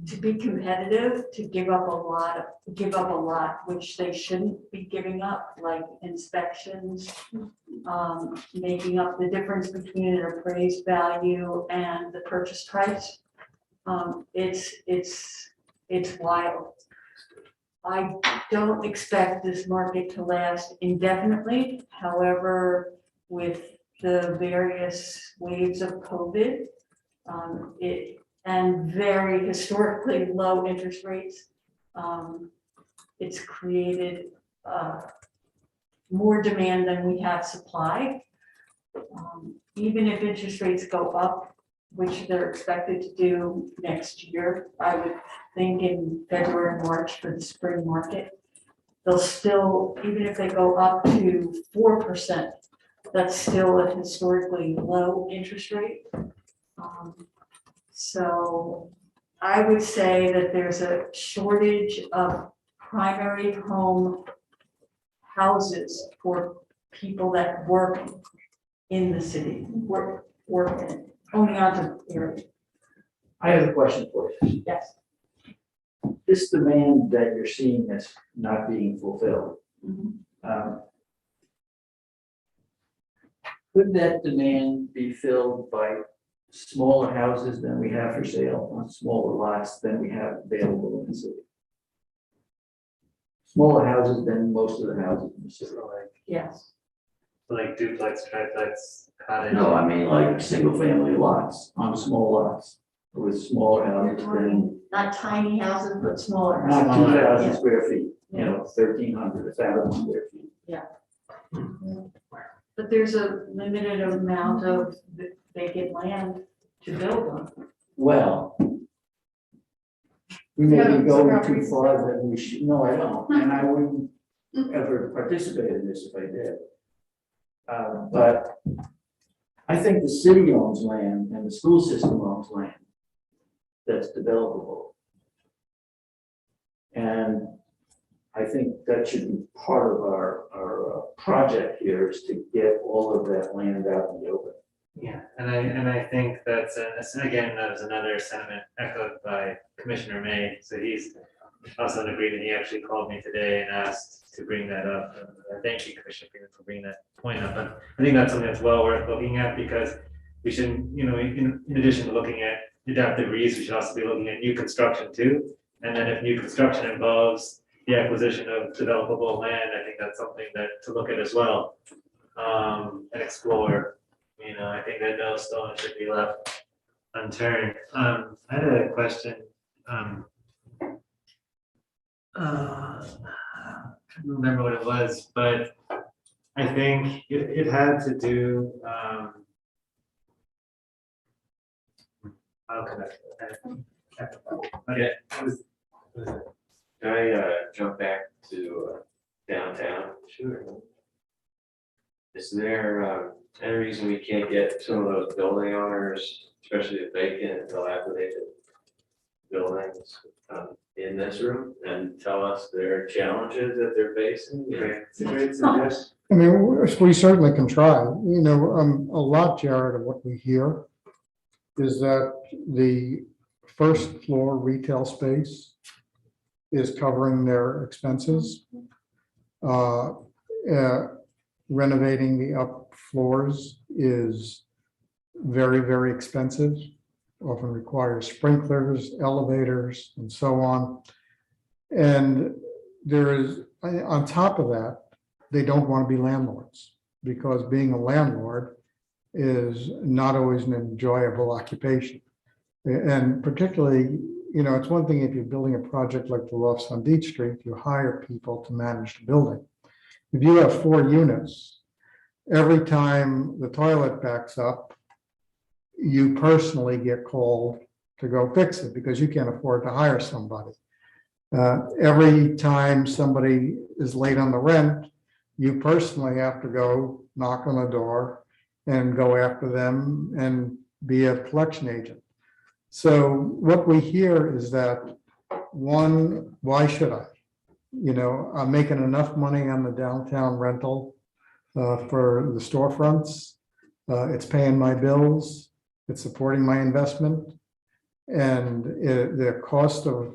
to be competitive, to give up a lot, which they shouldn't be giving up, like inspections, making up the difference between an appraised value and the purchase price. It's wild. I don't expect this market to last indefinitely. However, with the various waves of COVID, and very historically low interest rates, it's created more demand than we have supply. Even if interest rates go up, which they're expected to do next year, I would think in February, March for the spring market, they'll still, even if they go up to 4%, that's still a historically low interest rate. So I would say that there's a shortage of primary home houses for people that work in the city, work owning onto the area. I have a question for you. Yes. This demand that you're seeing that's not being fulfilled, could that demand be filled by smaller houses than we have for sale on smaller lots than we have available in the city? Smaller houses than most of the houses in the city. Yes. Like duplex, triplex, cottage. No, I mean like single family lots on small lots with smaller houses than, Not tiny houses, but smaller. not houses. 2,000 Yeah. square feet, 1,300, 1,000 square feet. But there's a limited amount of vacant land to build on. Well, we may be going too far than we should. No, I don't, and I wouldn't ever participate in this if I did. But I think the city owns land and the school system owns land that's developable. And I think that should be part of our project here, is to get all of that land out in the open. Yeah, and I think that's again, that was another sentiment echoed by Commissioner May. So he's also in agreement. He actually called me today and asked to bring that up. Thank you, Commissioner Freeman, for bringing that point up. But I think that's something that's well worth looking at because we shouldn't, in addition to looking at adaptive reuse, we should also be looking at new construction too. And then if new construction involves the acquisition of developable land, I think that's something to look at as well. And explore, I think that no stone should be left unturned. I had a question. I can't remember what it was, but I think it had to do, how can Yeah. Can I jump back to downtown? Sure. Is there any reason we can't get some of those building owners, especially if vacant, dilapidated buildings, in this room and tell us their challenges that they're facing? It's a great suggestion. I mean, we certainly can try, a lot, Jared, of what we hear is that the first floor retail space is covering their expenses. Renovating the up floors is very, very expensive, often requires sprinklers, elevators, and so on. And there is, on top of that, they don't want to be landlords because being a landlord is not always an enjoyable occupation. And particularly, it's one thing if you're building a project like the Lofts on Beach Street, you hire people to manage the building. If you have 4 units, every time the toilet backs up, you personally get called to go fix it because you can't afford to hire somebody. Every time somebody is late on the rent, you personally have to go knock on the door and go after them and be a collection agent. So what we hear is that, one, why should I? I'm making enough money on the downtown rental for the storefronts. It's paying my bills. It's supporting my investment. And the cost of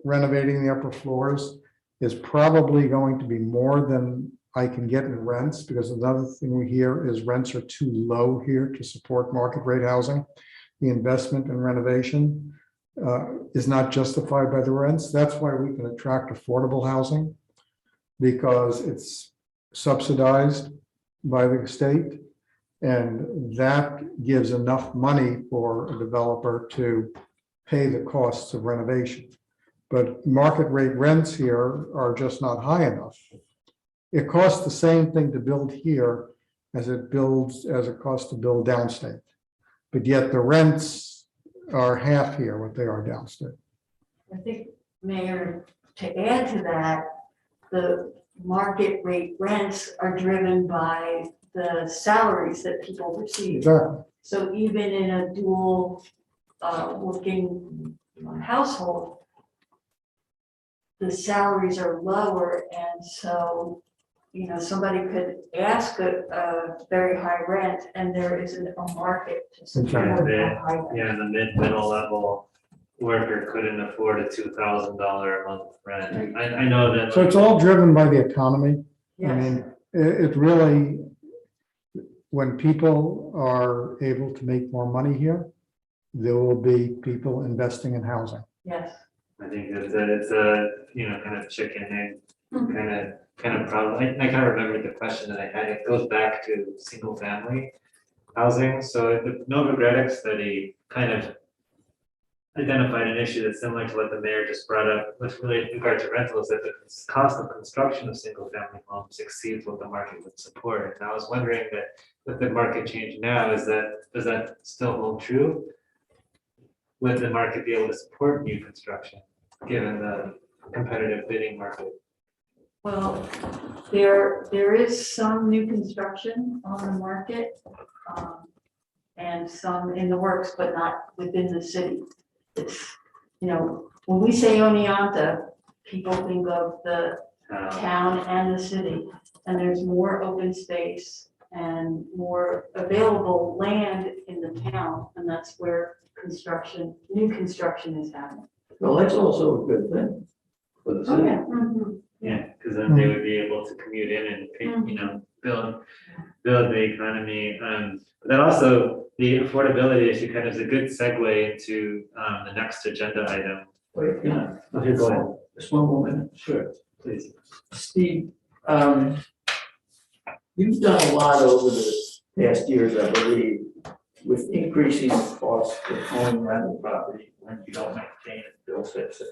renovating the upper floors is probably going to be more than I can get in rents, because another thing we hear is rents are too low here to support market rate housing. The investment in renovation is not justified by the rents. That's why we can attract affordable housing, because it's subsidized by the state. And that gives enough money for a developer to pay the costs of renovation. But market rate rents here are just not high enough. It costs the same thing to build here as it costs to build downstate. But yet the rents are half here what they are downstate. I think, Mayor, to add to that, the market rate rents are driven by the salaries that people receive. Exactly. So even in a dual working household, the salaries are lower, and so somebody could ask a very high rent, and there isn't a market to support that high rent. Yeah, the middle level worker couldn't afford a $2,000 a month rent. I know that. So it's all driven by the economy. I Yes. mean, it really, when people are able to make more money here, there will be people investing in housing. Yes. I think it's a kind of chicken egg kind of problem. I kind of remember the question that I had. It goes back to single family housing. So the Novogratz study kind of identified an issue that's similar to what the mayor just brought up with regard to rentals, that the cost of construction of single family homes exceeds what the market would support. And I was wondering that with the market change now, does that still hold true? Would the market be able to support new construction given the competitive bidding market? Well, there is some new construction on the market, and some in the works, but not within the city. It's, when we say Oneonta, people think of the town and the city, and there's more open space and more available land in the town, and that's where new construction is happening. Well, that's also a good thing for the Oh, city. yeah. Yeah, because then they would be able to commute in and, you know, build the economy. But then also the affordability issue kind of is a good segue into, the next agenda item. Wait, yeah. Okay, go ahead. Just one more minute. Sure, please. Steve, you've done a lot over the past years, I believe, with increasing the cost of owning rental property when you don't maintain it, Bill fix it.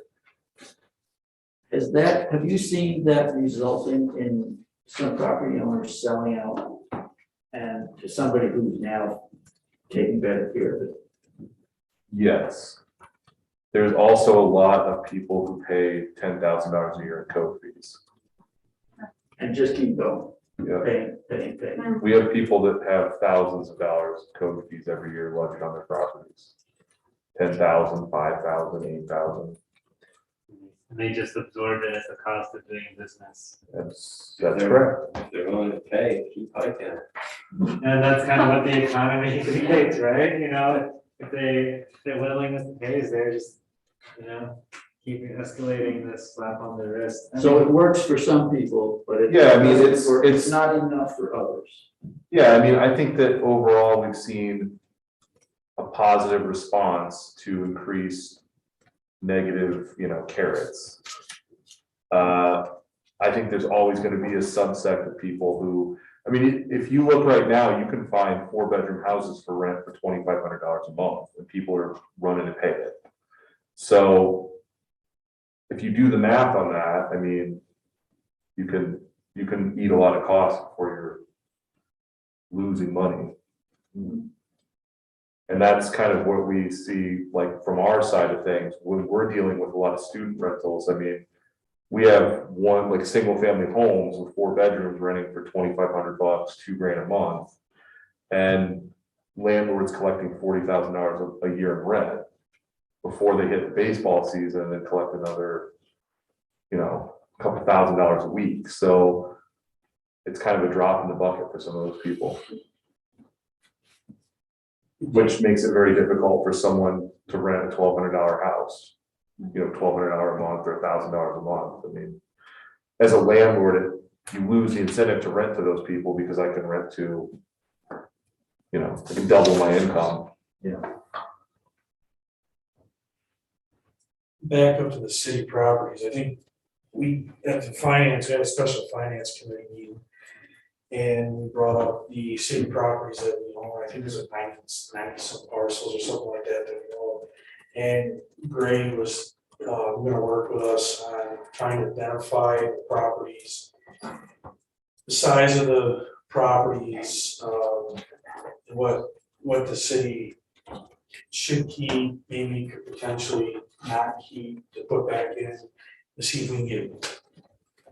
Have you seen that resulting in some property owners selling out and to somebody who's now taking better care of it? Yes. There's also a lot of people who pay $10,000 a year in code fees. And just keep going, Yeah. paying. We have people that have thousands of dollars of code fees every year levied on their properties. 10,000, 5,000, 8,000. And they just absorb it as the cost of doing business. That's correct. If they're willing to pay, keep hiking. And that's kind of what the economy dictates, right? You know, if their willingness to pay is there, just, you know, keep escalating this slap on the wrist. So it works for some people, but it. Yeah, I mean, It's not enough for others. Yeah, I mean, I think that overall we've seen a positive response to increased negative, you know, carrots. I think there's always going to be a subset of people who, I mean, if you look right now, you can find 4-bedroom houses for rent for $2,500 a month, and people are running to pay it. So if you do the math on that, I mean, you can eat a lot of costs before you're losing money. And that's kind of what we see, like, from our side of things, when we're dealing with a lot of student rentals. I mean, we have one, like, single family homes with 4 bedrooms renting for $2,500, $2,000 a month. And landlords collecting $40,000 a year in rent before they hit the baseball season and then collect another, you know, a couple $1,000s a week. So it's kind of a drop in the bucket for some of those people. Which makes it very difficult for someone to rent a $1,200 house, you know, $1,200 a month or $1,000 a month. I mean, as a landlord, you lose the incentive to rent to those people because I can rent to, you know, I can double my income. Back up to the city properties, I think we, at the finance, we had a special finance committee meeting. And we brought up the city properties that we own, I think there's 90 some parcels or something like that that we own. And Gray was gonna work with us on trying to identify the properties, the size of the properties, what the city should keep, maybe could potentially not keep, to put back in, to see if we can get,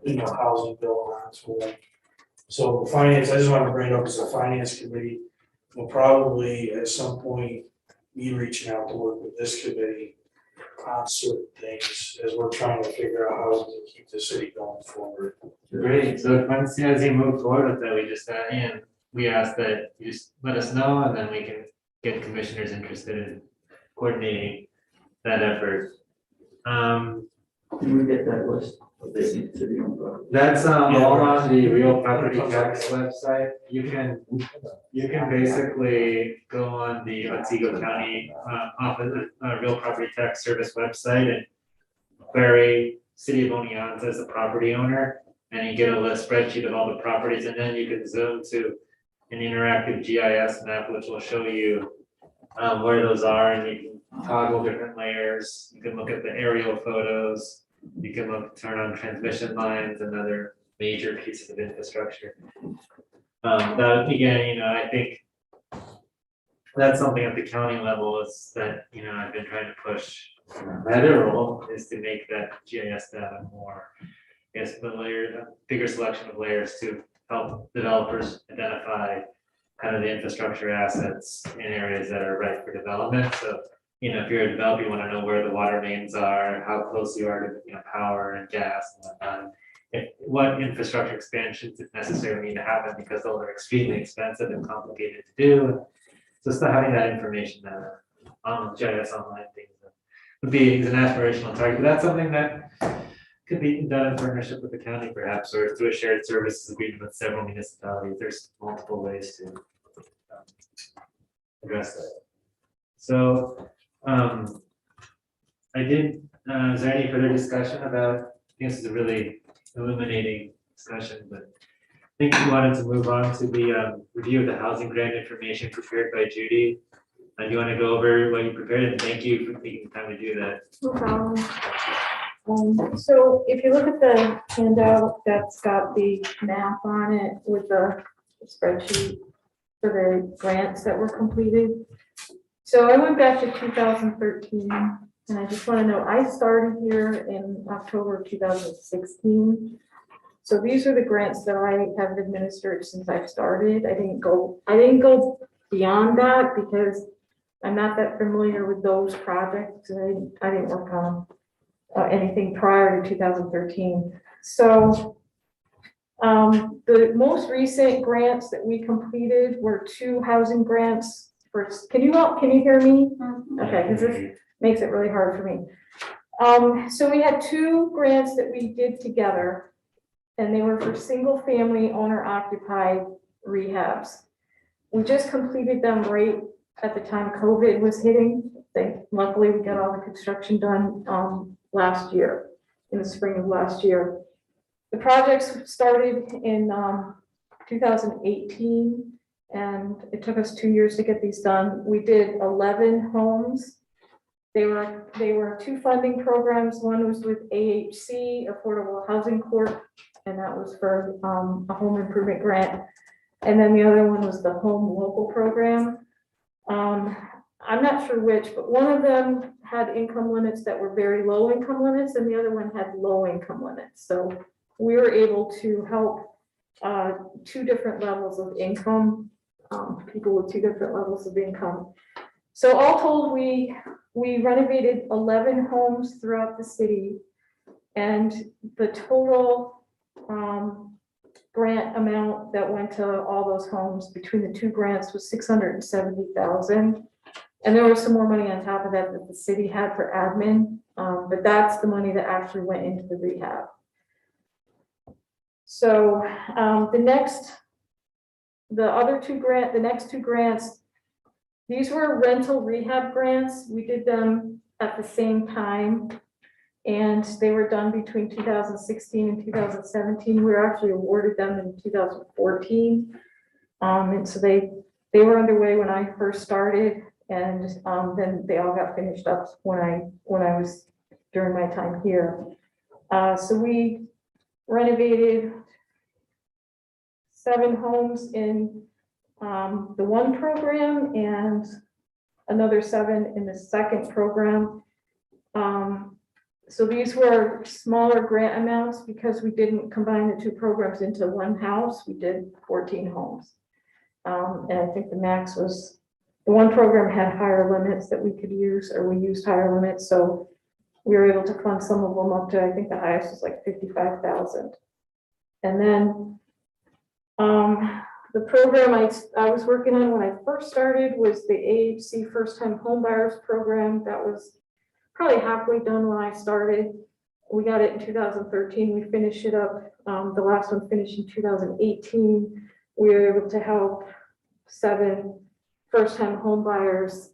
you know, housing built onto them. So finance, I just wanted to bring it up as a finance committee, will probably at some point be reaching out to work with this committee on certain things as we're trying to figure out how we can keep the city going forward. Great, so once, as you move forward with that, we just, we ask that you just let us know, and then we can get commissioners interested in coordinating that effort. Can we get that list of the city owned property? That's all on the real property tax website. You can basically go on the Otsego County office, real property tax service website and query City of Oneonta as a property owner, and you get a list spreadsheet of all the properties, and then you can zoom to an interactive GIS map, which will show you where those are, and you can toggle different layers. You can look at the aerial photos. You can turn on transmission lines and other major pieces of infrastructure. That, again, you know, I think that's something at the county level is that, you know, I've been trying to push. My other role is to make that GIS data more, I guess, a bigger selection of layers to help developers identify kind of the infrastructure assets in areas that are ripe for development. So, you know, if you're a developer, you want to know where the water mains are, how close you are to, you know, power and gas and whatnot. What infrastructure expansions necessarily need to happen, because those are extremely expensive and complicated to do. So still having that information on GIS online things would be an aspirational target, but that's something that could be done in partnership with the county perhaps, or through a shared services agreement with several municipalities. There's multiple ways to address that. So, is there any further discussion about, I think this is a really illuminating discussion, but I think we wanted to move on to the review of the housing grant information prepared by Judy. Do you want to go over what you prepared, and thank you for taking the time to do that. No problem. So if you look at the handout, that's got the map on it with the spreadsheet for the grants that were completed. So I went back to 2013, and I just want to know, I started here in October of 2016. So these are the grants that I have administered since I've started. I didn't go beyond that because I'm not that familiar with those projects. I didn't work on anything prior to 2013. So the most recent grants that we completed were 2 housing grants. Can you hear me? Okay, because this makes it really hard for me. So we had 2 grants that we did together, and they were for single family owner occupied rehabs. We just completed them right at the time COVID was hitting. Luckily, we got all the construction done last year, in the spring of last year. The projects started in 2018, and it took us 2 years to get these done. We did 11 homes. They were 2 funding programs. One was with AHC, Affordable Housing Corp., and that was for a home improvement grant. And then the other one was the Home Local Program. I'm not sure which, but one of them had income limits that were very low income limits, and the other one had low income limits. So we were able to help 2 different levels of income, people with 2 different levels of income. So all told, we renovated 11 homes throughout the city, and the total grant amount that went to all those homes between the 2 grants was $670,000. And there was some more money on top of that that the city had for admin, but that's the money that actually went into the rehab. So the next 2 grants, these were rental rehab grants. We did them at the same time, and they were done between 2016 and 2017. We were actually awarded them in 2014. And so they were underway when I first started, and then they all got finished up when I was during my time here. So we renovated 7 homes in the one program and another 7 in the second program. So these were smaller grant amounts because we didn't combine the 2 programs into one house. We did 14 homes. And I think the max was, the one program had higher limits that we could use, or we used higher limits. So we were able to fund some of them up to, I think the highest was like 55,000. And then the program I was working on when I first started was the AHC First Time Home Buyers Program. That was probably halfway done when I started. We got it in 2013. We finished it up. The last one finished in 2018. We were able to help 7 first-time home buyers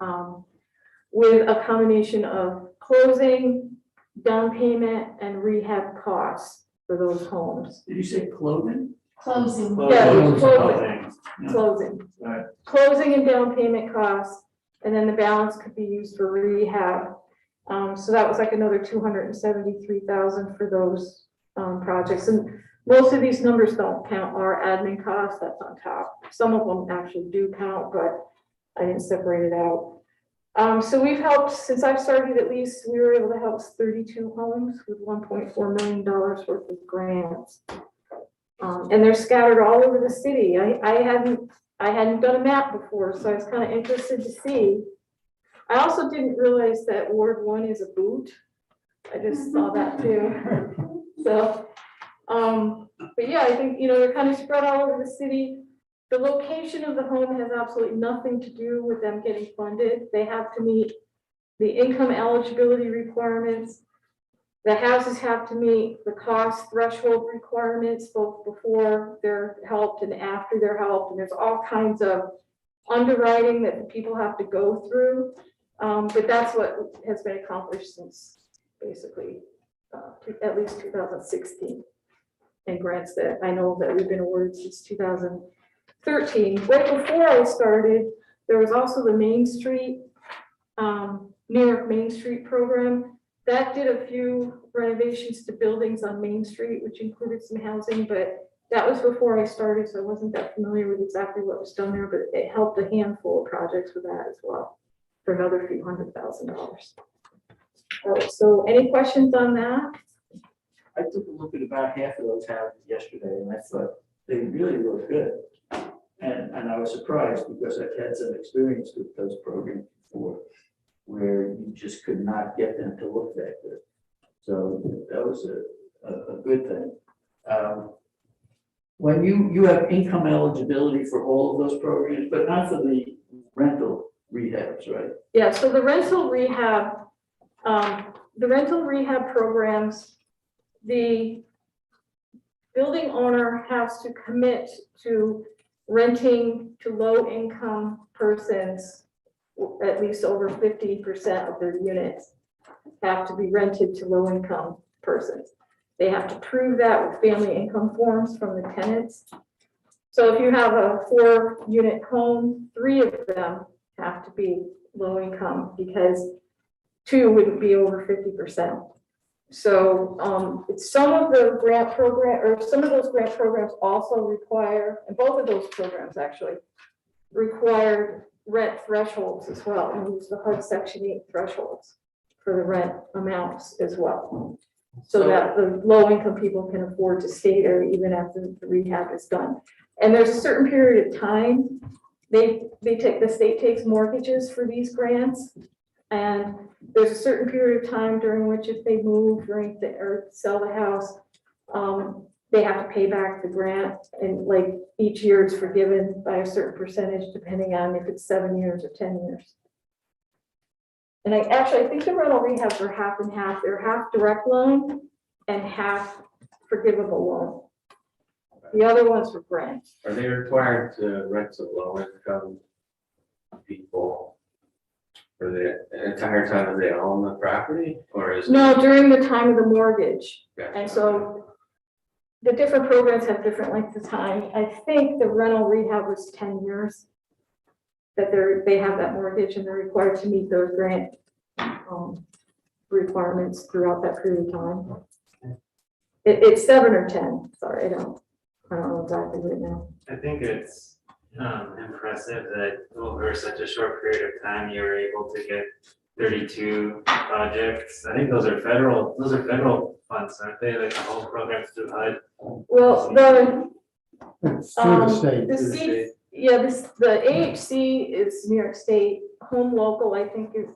with a combination of closing, down payment, and rehab costs for those homes. Did you say clothing? Closing. Yeah, Closing. Closing. Right. Closing and down payment costs, and then the balance could be used for rehab. So that was like another 273,000 for those projects. And most of these numbers don't count our admin costs, that's on top. Some of them actually do count, but I didn't separate it out. So we've helped, since I've started at least, we were able to help 32 homes with $1.4 million worth of grants. And they're scattered all over the city. I hadn't done a map before, so I was kind of interested to see. I also didn't realize that Ward 1 is a boot. I just saw that too. So, but yeah, I think, they're kind of spread all over the city. The location of the home has absolutely nothing to do with them getting funded. They have to meet the income eligibility requirements. The houses have to meet the cost threshold requirements both before they're helped and after they're helped. And there's all kinds of underwriting that the people have to go through. But that's what has been accomplished since basically at least 2016. And grants that I know that we've been awarded since 2013. Right before I started, there was also the Main Street, New York Main Street program. That did a few renovations to buildings on Main Street, which included some housing, but that was before I started, so I wasn't that familiar with exactly what was done there, but it helped a handful of projects with that as well, for another few $100,000. So any questions on that? I took a look at about half of those houses yesterday, and I thought they really look good. And I was surprised because I've had some experience with those programs before, where you just could not get them to look that good. So that was a good thing. When you have income eligibility for all of those programs, but not for the rental rehabs, right? Yeah, so the rental rehab programs, the building owner has to commit to renting to low-income persons. At least over 50% of their units have to be rented to low-income persons. They have to prove that with family income forms from the tenants. So if you have a 4-unit home, 3 of them have to be low-income because 2 wouldn't be over 50%. So some of the grant program, or some of those grant programs also require, and both of those programs actually require rent thresholds as well, and use the HUD Section 8 thresholds for the rent amounts as well. So that the low-income people can afford to stay there even after the rehab is done. And there's a certain period of time, the state takes mortgages for these grants. And there's a certain period of time during which if they move or sell the house, they have to pay back the grant, and like each year it's forgiven by a certain percentage depending on if it's 7 years or 10 years. And I think the rental rehabs are half and half. They're half direct loan and half forgivable loan. The other ones were grants. Are they required to rent to low income people for the entire time that they own the property, or is? No, during the time of the mortgage. Gotcha. And so the different programs have different lengths of time. I think the rental rehab was 10 years that they have that mortgage and they're required to meet those grant requirements throughout that period of time. It's 7 or 10. Sorry, I don't know exactly right now. I think it's impressive that over such a short period of time, you were able to get 32 projects. I think those are federal funds, aren't they? Like the whole program's through HUD. Well, It's through the state. the C, yeah, the AHC is New York State. Home local, I think is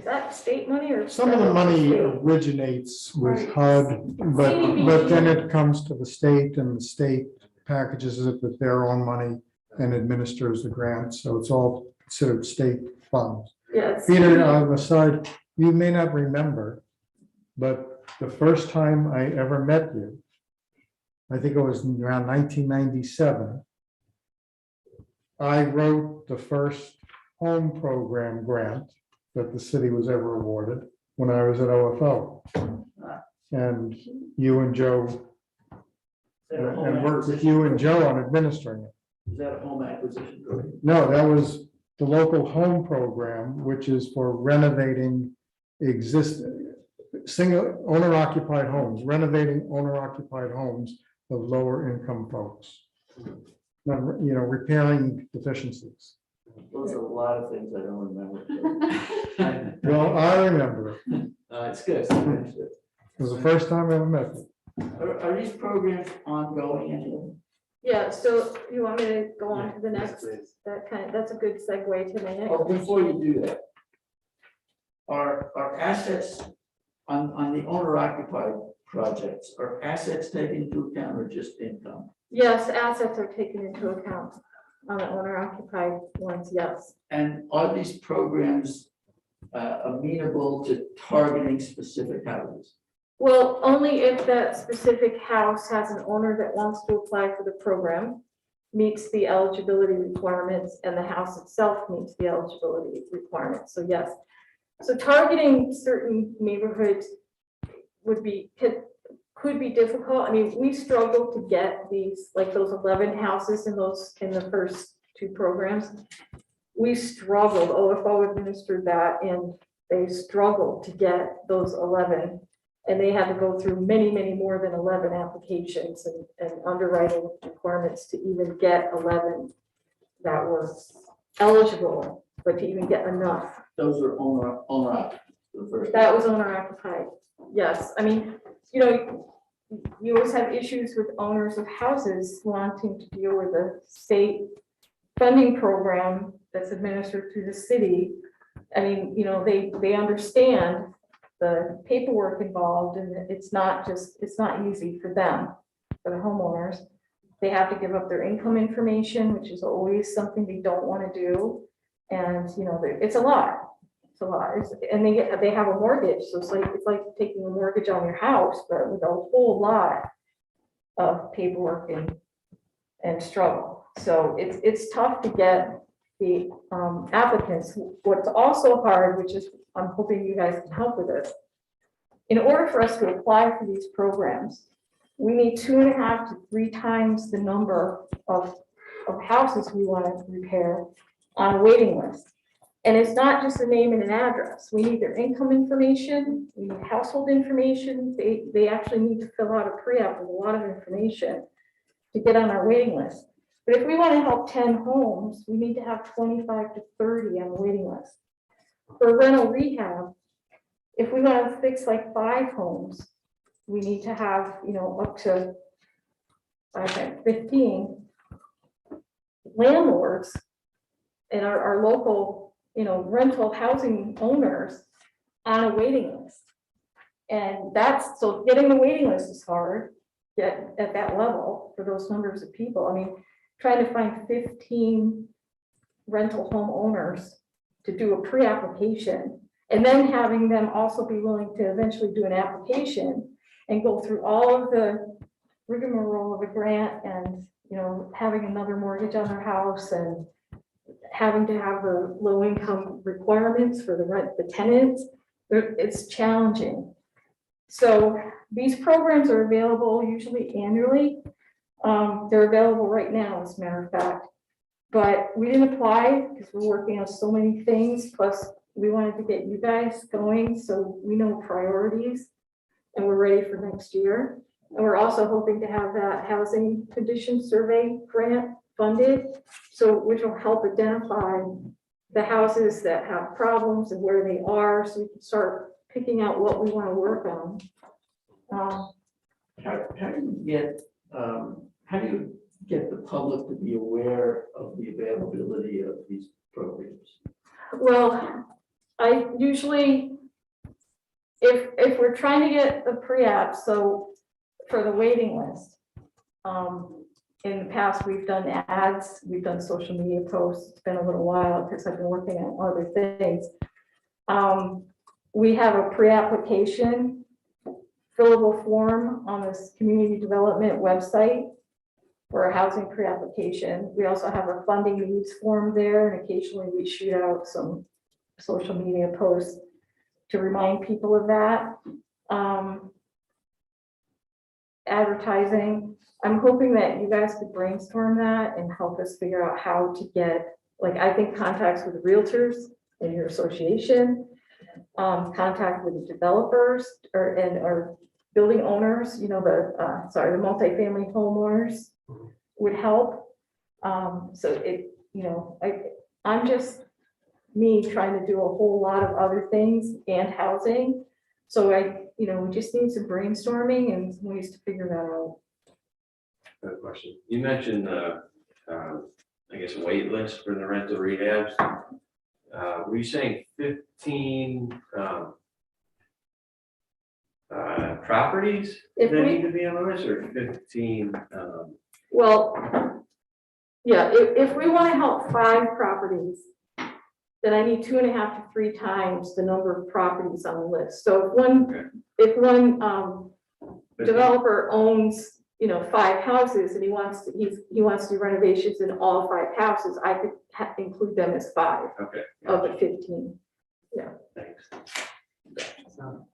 that state money or? Some of the money state? originates with Right. HUD, but then it comes to the state and the state packages it with their own money and administers the grant. So it's all considered state funds. Yes. Peter, on the side, you may not remember, but the first time I ever met you, I think it was around 1997, I wrote the first home program grant that the city was ever awarded when I was at OFO. And you and Joe, and worked with you and Joe on administering it. Is that a home acquisition program? No, that was the local home program, which is for renovating existing single owner occupied homes, renovating owner occupied homes of lower income folks. Repairing deficiencies. Those are a lot of things I don't remember. Well, I remember it. It's good. It's good. It was the first time I ever met you. Are these programs ongoing anyway? Yeah, so you want me to go on to the Yes, next? please. That's a good segue to my next. Oh, before you do that, are assets on the owner occupied projects, are assets taken into account or just income? Yes, assets are taken into account on the owner occupied ones, yes. And are these programs amenable to targeting specific houses? Well, only if that specific house has an owner that wants to apply for the program, meets the eligibility requirements, and the house itself meets the eligibility requirements, so yes. So targeting certain neighborhoods would be, could be difficult. I mean, we struggled to get these, like those 11 houses in the first 2 programs. We struggled, OFO administered that, and they struggled to get those 11. And they had to go through many, many more than 11 applications and underwriting requirements to even get 11 that were eligible, but to even get enough. Those are owner the first. That was owner occupied. Yes, I mean, you always have issues with owners of houses wanting to deal with a state funding program that's administered through the city. I mean, they understand the paperwork involved, and it's not easy for them, for the homeowners. They have to give up their income information, which is always something they don't want to do. And, it's a lot. It's a lot. And they have a mortgage. So it's like taking a mortgage on your house, but with a whole lot of paperwork and struggle. So it's tough to get the applicants. What's also hard, which is, I'm hoping you guys can help with it. In order for us to apply for these programs, we need 2.5 to 3 times the number of houses we want to repair on a waiting list. And it's not just a name and an address. We need their income information, we need household information. They actually need to fill out a pre-app with a lot of information to get on our waiting list. But if we want to help 10 homes, we need to have 25 to 30 on the waiting list. For rental rehab, if we want to fix like 5 homes, we need to have, up to 15 landlords and our local, rental housing owners on a waiting list. And so getting the waiting list is hard, at that level for those numbers of people. I mean, trying to find 15 rental home owners to do a pre-application, and then having them also be willing to eventually do an application and go through all of the rigmarole of a grant and, having another mortgage on their house and having to have the low income requirements for the tenants. It's challenging. So these programs are available usually annually. They're available right now, as a matter of fact. But we didn't apply because we're working on so many things. Plus, we wanted to get you guys going so we know priorities and we're ready for next year. And we're also hoping to have that housing condition survey grant funded, which will help identify the houses that have problems and where they are, so we can start picking out what we want to work on. How do you get the public to be aware of the availability of these programs? Well, I usually, if we're trying to get the pre-app, so for the waiting list, in the past, we've done ads, we've done social media posts. It's been a little while because I've been working on other things. We have a pre-application fillable form on this community development website for a housing pre-application. We also have a funding needs form there, and occasionally we shoot out some social media posts to remind people of that. Advertising. I'm hoping that you guys could brainstorm that and help us figure out how to get, I think contacts with realtors in your association, contact with the developers or building owners, the multifamily homeowners would help. I'm just me trying to do a whole lot of other things and housing. So we just need some brainstorming and some ways to figure that out. Good question. You mentioned, wait list for the rental rehabs. Were you saying 15 properties that need to be on the list, or 15? Well, yeah, if we want to help 5 properties then I need 2.5 to 3 times the number of properties on the list. So if one developer owns, 5 houses and he wants to do renovations in all 5 houses, I could include them as 5 Okay. of the 15. Thanks. So,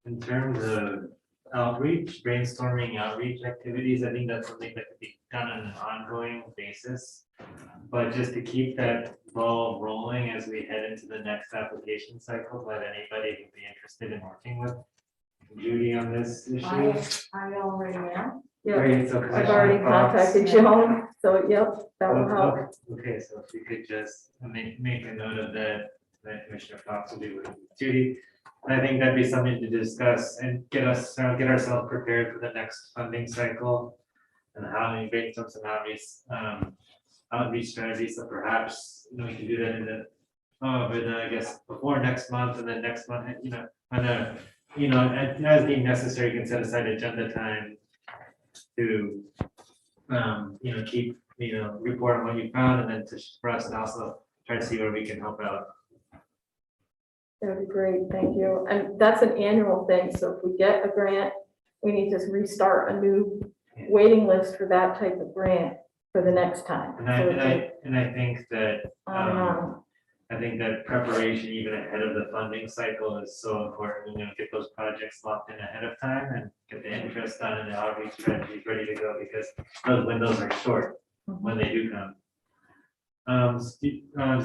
in terms of outreach, brainstorming outreach activities, I think that's something that could be done on an ongoing basis. But just to keep that ball rolling as we head into the next application cycle, let anybody who'd be interested in working with Judy on this issue. I already am. Yeah, Great, so I've already Commissioner Fox- contacted Joan, so yep, that will help. Okay, so if you could just make a note of that, Commissioner Fox will be with Judy. I think that'd be something to discuss and get ourselves prepared for the next funding cycle. And how we make some outreach strategies, so perhaps, we can do that in the, I guess, before next month, and then next month, as being necessary, you can set aside agenda time to, keep, report on what you found, and then for us to also try to see where we can help out. That'd be great, thank you. And that's an annual thing, so if we get a grant, we need to restart a new waiting list for that type of grant for the next time. And So it's like I think that, on and on. I think that preparation even ahead of the funding cycle is so important, get those projects locked in ahead of time and get the interest done and the outreach strategies ready to go, because those windows are short when they do come. Is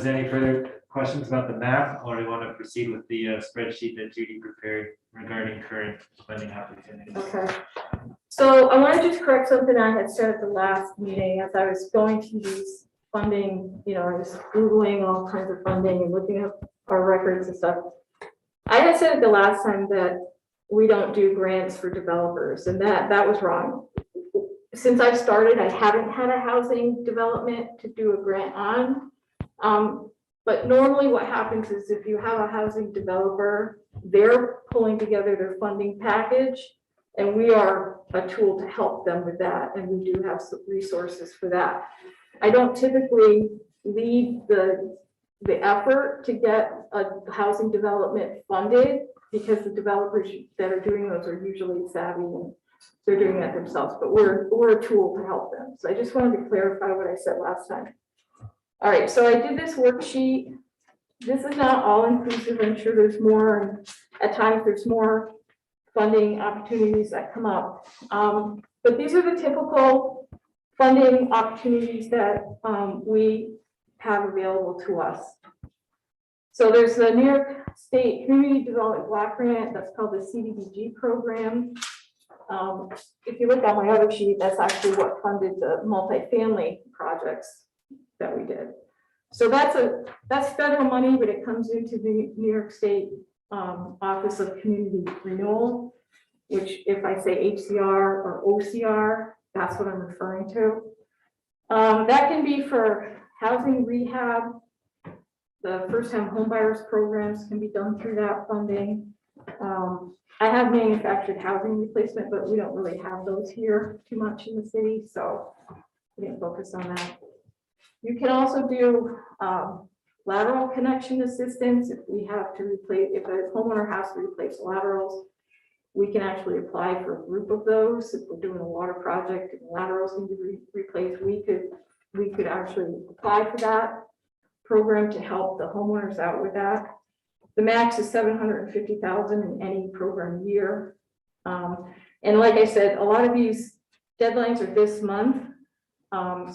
there any further questions about the map, or do you want to proceed with the spreadsheet that Judy prepared regarding current funding opportunities? Okay. So I want to just correct something I had said at the last meeting as I was going through these funding, I was Googling all kinds of funding and looking up our records and stuff. I had said at the last time that we don't do grants for developers, and that was wrong. Since I've started, I haven't had a housing development to do a grant on. But normally what happens is if you have a housing developer, they're pulling together their funding package, and we are a tool to help them with that, and we do have some resources for that. I don't typically lead the effort to get a housing development funded, because the developers that are doing those are usually savvy and they're doing that themselves, but we're a tool to help them. So I just wanted to clarify what I said last time. All right, so I did this worksheet. This is not all inclusive. I'm sure there's more, and at times there's more funding opportunities that come up. But these are the typical funding opportunities that we have available to us. So there's the New York State Community Development Block Grant, that's called the CDBG program. If you look at my other sheet, that's actually what funded the multifamily projects that we did. So that's federal money, but it comes into the New York State Office of Community Renewal, which if I say HCR or OCR, that's what I'm referring to. That can be for housing rehab. The first-time homebuyers programs can be done through that funding. I have manufactured housing replacement, but we don't really have those here too much in the city, so we didn't focus on that. You can also do lateral connection assistance if we have to replace, if a homeowner has to replace laterals. We can actually apply for a group of those. If we're doing a water project and laterals need to be replaced, we could actually apply for that program to help the homeowners out with that. The max is $750,000 in any program year. And like I said, a lot of these deadlines are this month.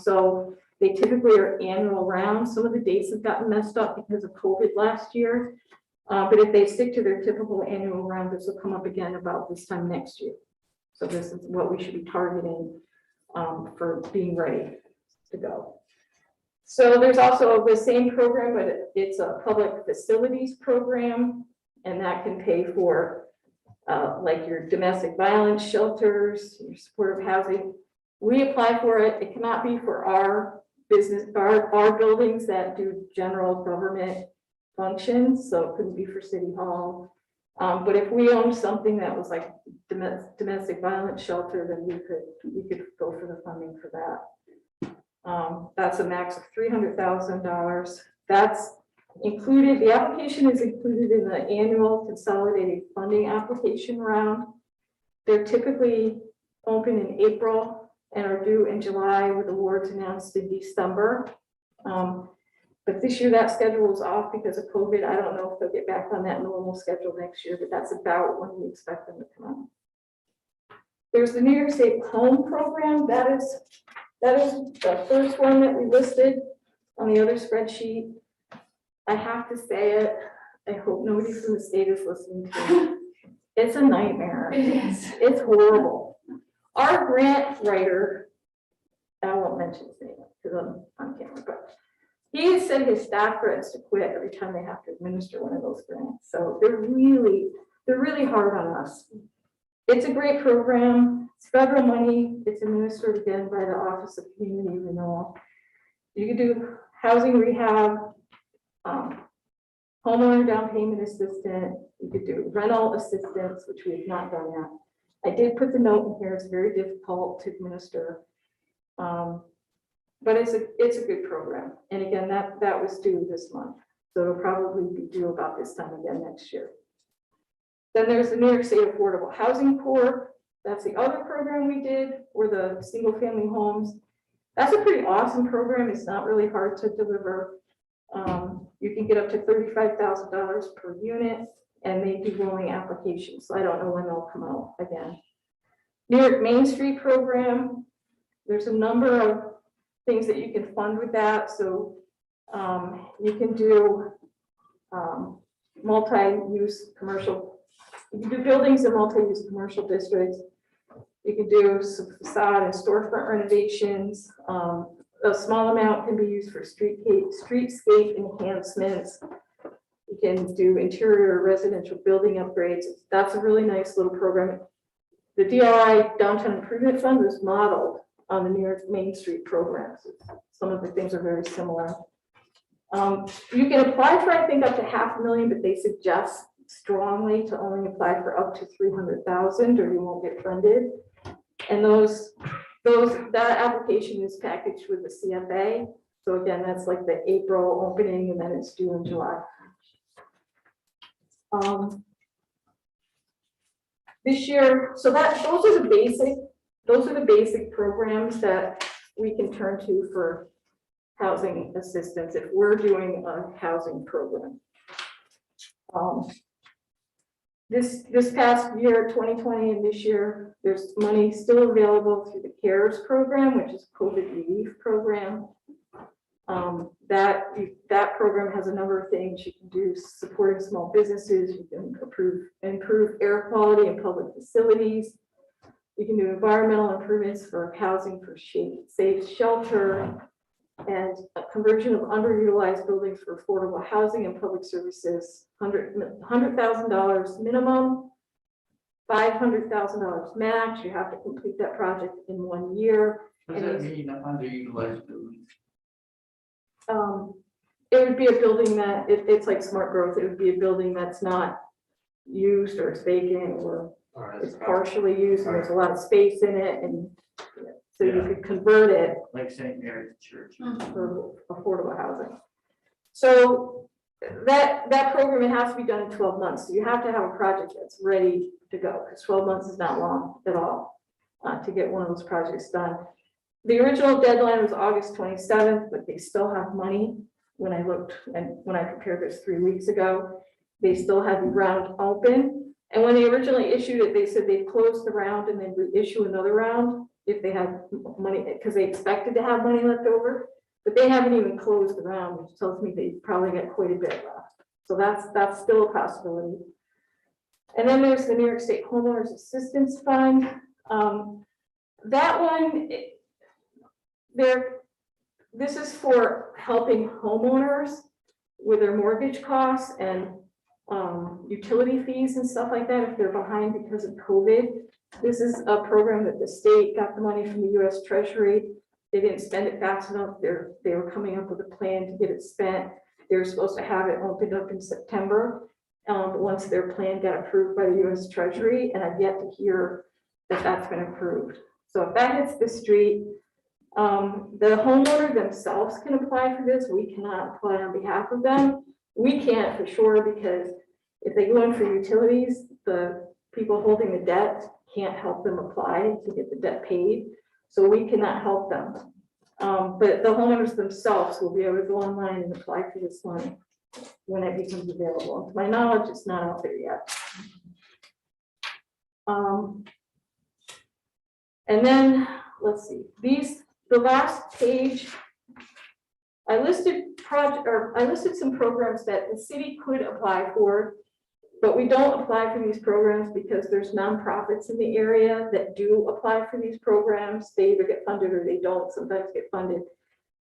So they typically are annual rounds. Some of the dates have gotten messed up because of COVID last year. But if they stick to their typical annual round, this will come up again about this time next year. So this is what we should be targeting for being ready to go. So there's also the same program, but it's a public facilities program, and that can pay for like your domestic violence shelters, your supportive housing. We apply for it. It cannot be for our business, our buildings that do general government functions, so it couldn't be for City Hall. But if we own something that was like domestic violence shelter, then we could go for the funding for that. That's a max of $300,000. That's included, the application is included in the annual consolidated funding application round. They're typically open in April and are due in July with awards announced in December. But this year that schedule is off because of COVID. I don't know if they'll get back on that normal schedule next year, but that's about when we expect them to come out. There's the New York State Home Program. That is the first one that we listed on the other spreadsheet. I have to say it. I hope nobody from the state is listening to me. It's a nightmare. It is. It's horrible. Our grant writer, I won't mention his name because I'm on camera, but he has said his staff threatens to quit every time they have to administer one of those grants. So they're really hard on us. It's a great program. It's federal money. It's administered again by the Office of Community Renewal. You can do housing rehab, homeowner down payment assistant. You could do rental assistance, which we have not done yet. I did put the note in here. It's very difficult to administer. But it's a good program. And again, that was due this month. So it'll probably be due about this time again next year. Then there's the New York State Affordable Housing Corps. That's the other program we did, or the single family homes. That's a pretty awesome program. It's not really hard to deliver. You can get up to $35,000 per unit, and they do rolling applications. So I don't know when they'll come out again. New York Main Street program. There's a number of things that you can fund with that. So you can do multi-use commercial. You can do buildings in multi-use commercial districts. You can do some facade and storefront renovations. A small amount can be used for streetscape enhancements. You can do interior residential building upgrades. That's a really nice little program. The DRI Downtown Improvement Fund was modeled on the New York Main Street programs. Some of the things are very similar. You can apply for, I think, up to $500,000, but they suggest strongly to only apply for up to $300,000 or you won't get funded. And that application is packaged with the CFA. So again, that's like the April opening and then it's due in July. This year, so those are the basic programs that we can turn to for housing assistance if we're doing a housing program. This past year, 2020, and this year, there's money still available through the CARES program, which is a COVID relief program. That program has a number of things you can do, supporting small businesses. You can improve air quality in public facilities. You can do environmental improvements for housing for safe shelter and a conversion of underutilized buildings for affordable housing and public services. $100,000 minimum, $500,000 max. You have to complete that project in 1 year. What does that mean, underutilized buildings? It would be a building that it's like smart growth. It would be a building that's not used or it's vacant or it's partially used and there's a lot of space in it, and so you could convert it Like St. Mary's Church. for affordable housing. So that program, it has to be done in 12 months. So you have to have a project that's ready to go because 12 months is not long at all to get one of those projects done. The original deadline was August 27th, but they still have money. When I looked and when I compared this 3 weeks ago, they still had the round open. And when they originally issued it, they said they'd close the round and then reissue another round if they had money, because they expected to have money left over, but they haven't even closed the round, which tells me they probably got quite a bit left. So that's still a possibility. And then there's the New York State Homeowners Assistance Fund. That one, this is for helping homeowners with their mortgage costs and utility fees and stuff like that if they're behind because of COVID. This is a program that the state got the money from the US Treasury. They didn't spend it fast enough. They were coming up with a plan to get it spent. They were supposed to have it opened up in September once their plan got approved by the US Treasury, and I've yet to hear that that's been approved. So if that hits the street, The homeowner themselves can apply for this. We cannot apply on behalf of them. We can't for sure because if they go in for utilities, the people holding the debt can't help them apply to get the debt paid. So we cannot help them. But the homeowners themselves will be able to go online and apply for this money when it becomes available. To my knowledge, it's not out there yet. And then, let's see, the last page, I listed some programs that the city could apply for, but we don't apply for these programs because there's nonprofits in the area that do apply for these programs. They either get funded or they don't, sometimes get funded.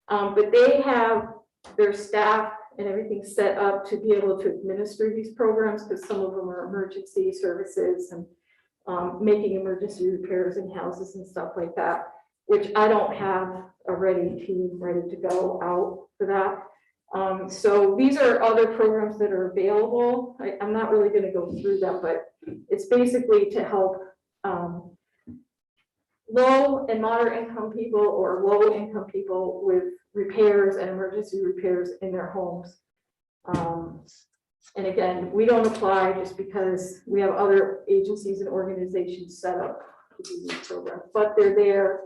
But they have their staff and everything set up to be able to administer these programs because some of them are emergency services and making emergency repairs in houses and stuff like that, which I don't have a team ready to go out for that. So these are other programs that are available. I'm not really going to go through them, but it's basically to help low and moderate income people or low income people with repairs and emergency repairs in their homes. And again, we don't apply just because we have other agencies and organizations set up to do these programs, but they're there.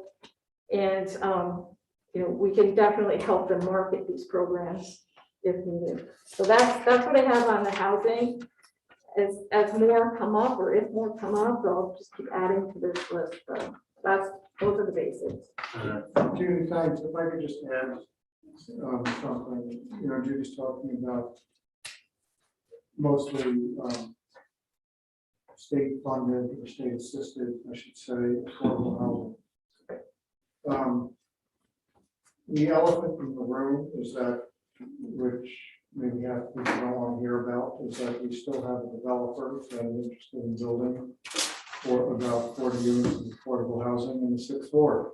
And, we can definitely help them market these programs if needed. So that's what I have on the housing. As more come up or if more come up, I'll just keep adding to this list. But those are the basics. Judy, thanks. If I could just add something, Judy's talking about mostly state funded or state assisted, I should say, affordable housing. The elephant in the room is that, which maybe half people don't want to hear about, is that we still have a developer that is interested in building for about 40 units of affordable housing in the 6th ward.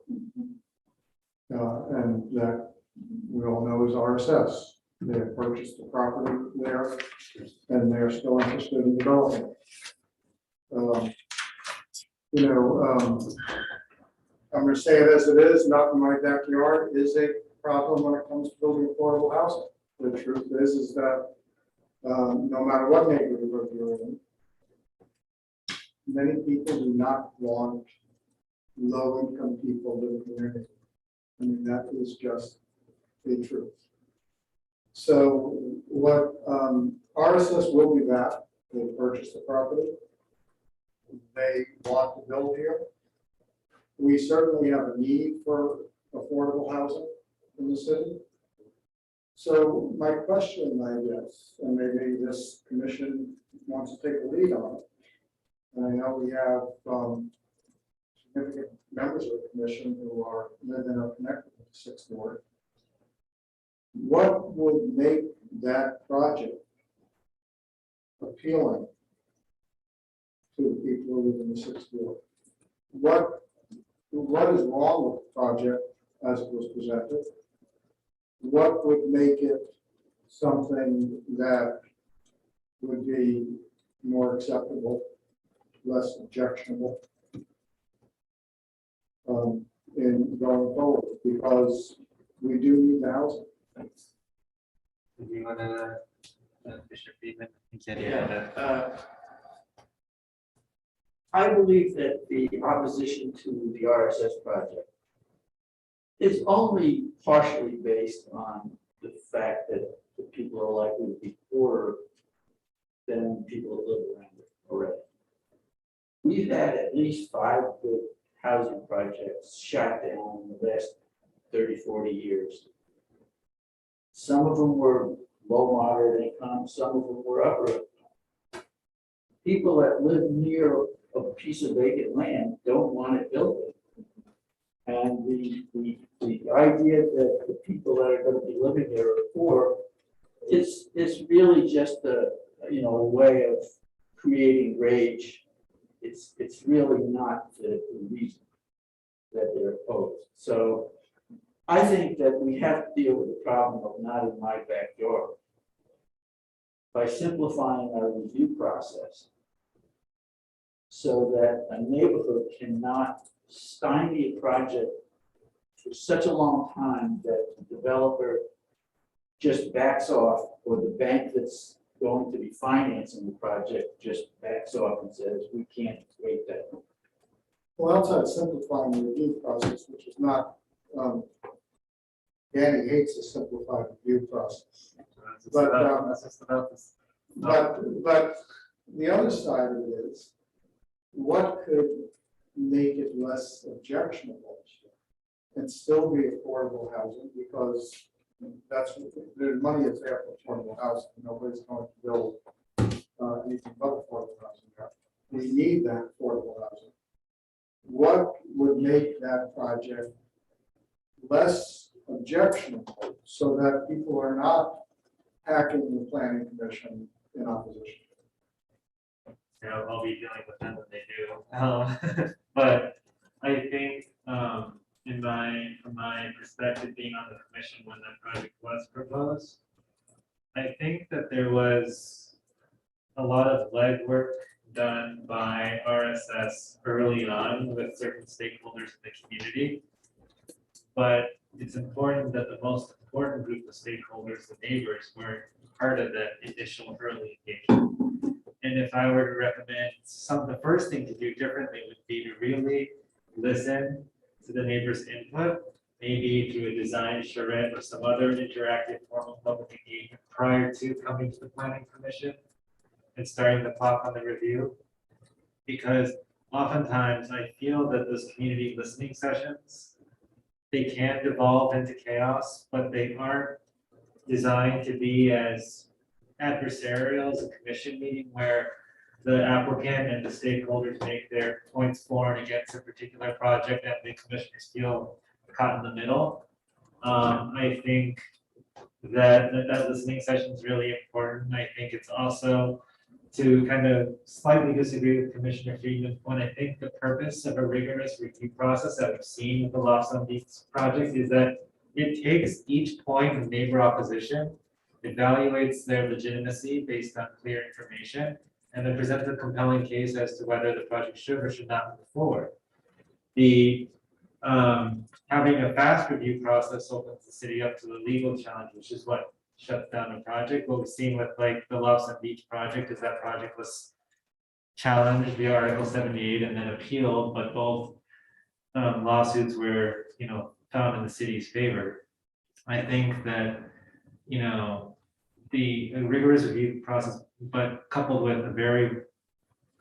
And that we all know is RSS. They have purchased the property there and they're still interested in developing. I'm going to say it as it is, not in my backyard, is a problem when it comes to building affordable housing. The truth is that no matter what neighborhood you're in, many people do not want low-income people living in their neighborhood. I mean, that is just the truth. So what RSS will be that they purchase the property. They want to build here. We certainly have a need for affordable housing in the city. So my question, I guess, and maybe this commission wants to take a lead on it. And I know we have significant members of the commission who are live and are connected with the 6th ward. What would make that project appealing to the people who live in the 6th ward? What is wrong with the project as it was presented? What would make it something that would be more acceptable, less objectionable in going forward? Because we do need the housing. Do you want to, Bishop Friedman? I believe that the opposition to the RSS project is only partially based on the fact that the people are likely to be poorer than people that live around it already. We've had at least 5 good housing projects shot down in the last 30, 40 years. Some of them were low, moderate income, some of them were upper income. People that live near a piece of vacant land don't want it built. And the idea that the people that are going to be living there are poor is really just a way of creating rage. It's really not the reason that they're opposed. So I think that we have to deal with the problem of not in my backyard by simplifying our review process so that a neighborhood cannot stymie a project for such a long time that the developer just backs off, or the bank that's going to be financing the project just backs off and says, we can't wait that. Well, outside simplifying the review process, which is not, Danny hates a simplified review process. But, That's just about this. But the other side of it is, what could make it less objectionable and still be affordable housing? Because that's, the money is there for affordable housing. Nobody's going to build anything but affordable housing. We need that affordable housing. What would make that project less objectionable so that people are not hacking the planning commission in opposition? You know, I'll be dealing with them when they do. But I think, from my perspective, being on the commission when that project was proposed, I think that there was a lot of legwork done by RSS early on with certain stakeholders in the community. But it's important that the most important group of stakeholders, the neighbors, were part of that initial early engagement. And if I were to recommend the first thing to do differently would be to really listen to the neighbors' input, maybe through a design charrette or some other interactive form of public engagement prior to coming to the planning commission and starting the clock on the review. Because oftentimes I feel that those community listening sessions, they can devolve into chaos, but they aren't designed to be as adversarial as a commission meeting where the applicant and the stakeholders make their points for and against a particular project and the commissioners feel caught in the middle. I think that listening session is really important. I think it's also to kind of slightly disagree with Commissioner Friedman when I think the purpose of a rigorous review process that we've seen with the Lofts on Beach project is that it takes each point of neighbor opposition, evaluates their legitimacy based on clear information, and then presents a compelling case as to whether the project should or should not move forward. The having a fast review process opens the city up to the legal challenge, which is what shuts down a project. What we've seen with like the Lofts on Beach project is that project was challenged via Article 78 and then appealed, but both lawsuits were, found in the city's favor. I think that, the rigorous review process, but coupled with a very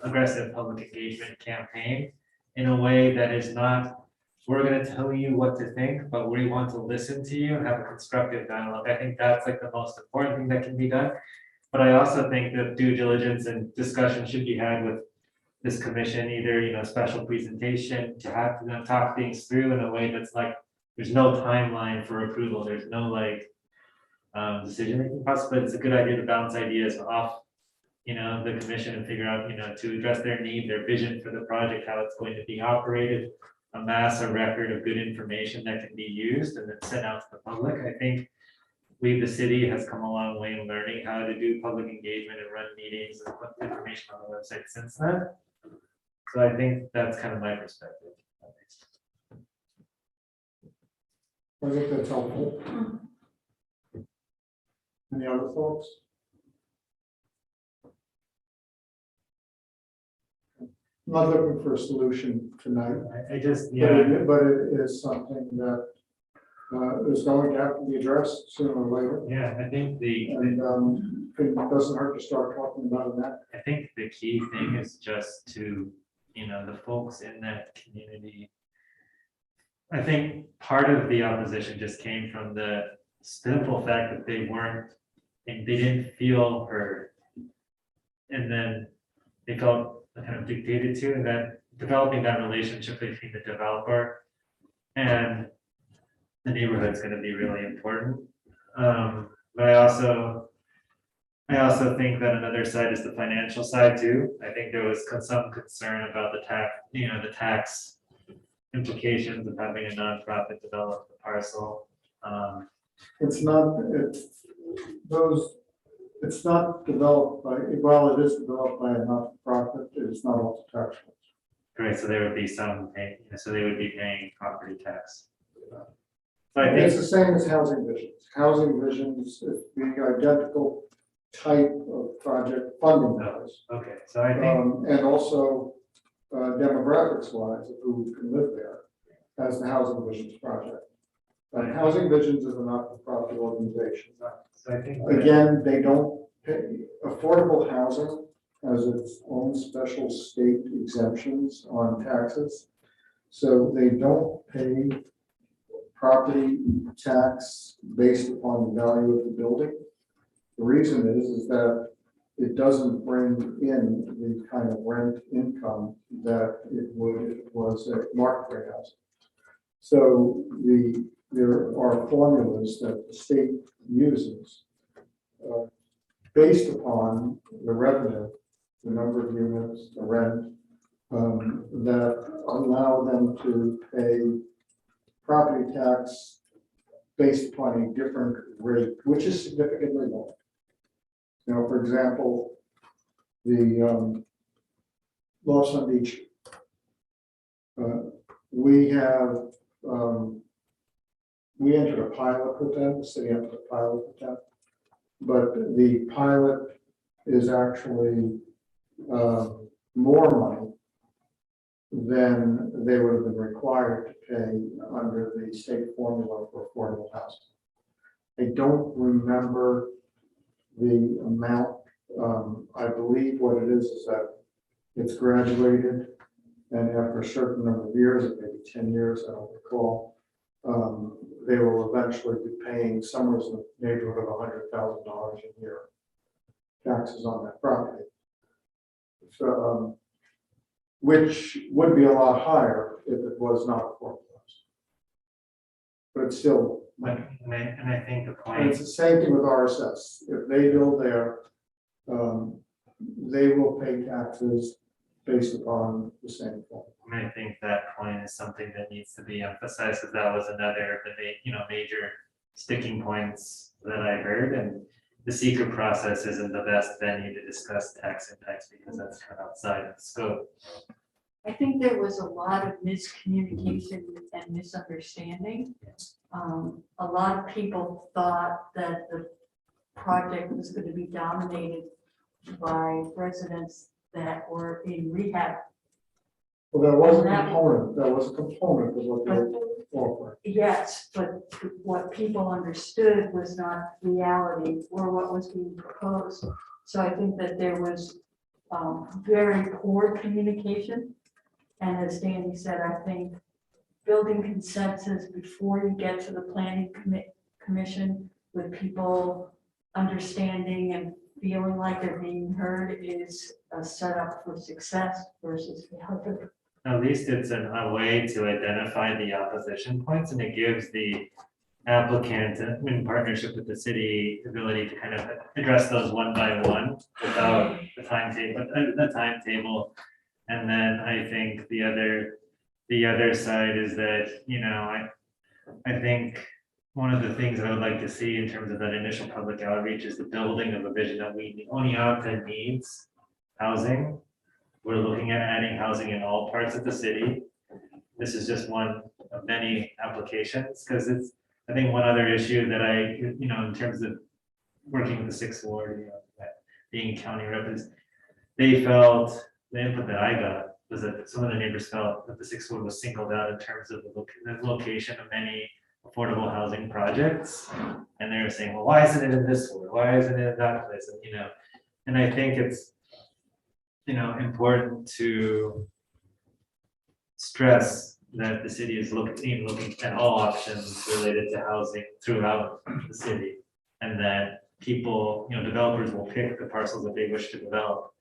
aggressive public engagement campaign in a way that is not, we're going to tell you what to think, but we want to listen to you and have a constructive dialogue. I think that's like the most important thing that can be done. But I also think that due diligence and discussion should be had with this commission, either, special presentation to have to talk things through in a way that's like, there's no timeline for approval. There's no decision-making process, but it's a good idea to bounce ideas off, the commission and figure out, to address their need, their vision for the project, how it's going to be operated, amass a record of good information that can be used and then sent out to the public. I think the city has come a long way in learning how to do public engagement and run meetings and put information on the website since then. So I think that's kind of my perspective. I think that's helpful. Any other thoughts? I'm not looking for a solution tonight, I just, but it is something that is going to have to be addressed sooner or later. yeah, I think And it doesn't hurt to start talking about it now. I think the key thing is just to, the folks in that community. I think part of the opposition just came from the simple fact that they didn't feel heard. And then they felt kind of dictated to, and that developing that relationship between the developer and the neighborhood is going to be really important. But I also think that another side is the financial side too. I think there was some concern about the tax implications of having a nonprofit develop the parcel. It's not developed by, well, it is developed by a not-for-profit, it is not also taxable. Right, so there would be some paying, so they would be paying property tax. about. So I It's think, the same as housing visions. Housing visions is the identical type of project funding wise. okay, so I think, And also demographics wise, of who can live there, as the Housing Visions project. And Housing Visions is a not-for-profit organization. so I think. Again, they don't pay, affordable housing has its own special state exemptions on taxes. So they don't pay property tax based upon the value of the building. The reason is that it doesn't bring in the kind of rent income that it would if it was a market rate housing. So there are formulas that the state uses based upon the revenue, the number of units, the rent, that allow them to pay property tax based upon a different rate, which is significantly lower. You know, for example, the Lost on Beach. We have, we entered a pilot with them, the city entered a pilot with them. But the pilot is actually more money than they would have been required to pay under the state formula for affordable housing. I don't remember the amount. I believe what it is that it's graduated, and after a certain number of years, maybe 10 years, I don't recall, they will eventually be paying somewhere in the neighborhood of $100,000 a year taxes on that property. So, which would be a lot higher if it was not affordable. But it's still, And I think the and point, it's the same thing with RSS. If they build there, they will pay taxes based upon the same form. I think that point is something that needs to be emphasized, because that was another of the major sticking points that I heard, and the seeker process isn't the best venue to discuss tax impacts because that's kind of outside of the scope. I think there was a lot of miscommunication and misunderstanding. A lot of people thought that the project was going to be dominated by residents that were in rehab. Well, that was a component of what they were offering. Yes, but what people understood was not reality or what was being proposed. So I think that there was very poor communication. And as Danny said, I think building consensus before you get to the planning commission with people understanding and feeling like they're being heard is a setup for success versus failure. At least it's a way to identify the opposition points, and it gives the applicant, in partnership with the city, ability to kind of address those one by one without the timetable. And then I think the other side is that, I think one of the things that I would like to see in terms of that initial public outreach is the building of a vision that Oneonta needs housing. We're looking at adding housing in all parts of the city. This is just one of many applications, because I think one other issue that in terms of working with the Sixth Ward, being county rep, is they felt, the input that I got was that some of the neighbors felt that the Sixth Ward was singled out in terms of the location of many affordable housing projects. And they were saying, well, why isn't it in this ward? Why isn't it in that place? And I think it's, important to stress that the city is looking at all options related to housing throughout the city. And that people, developers will pick the parcels that they wish to develop.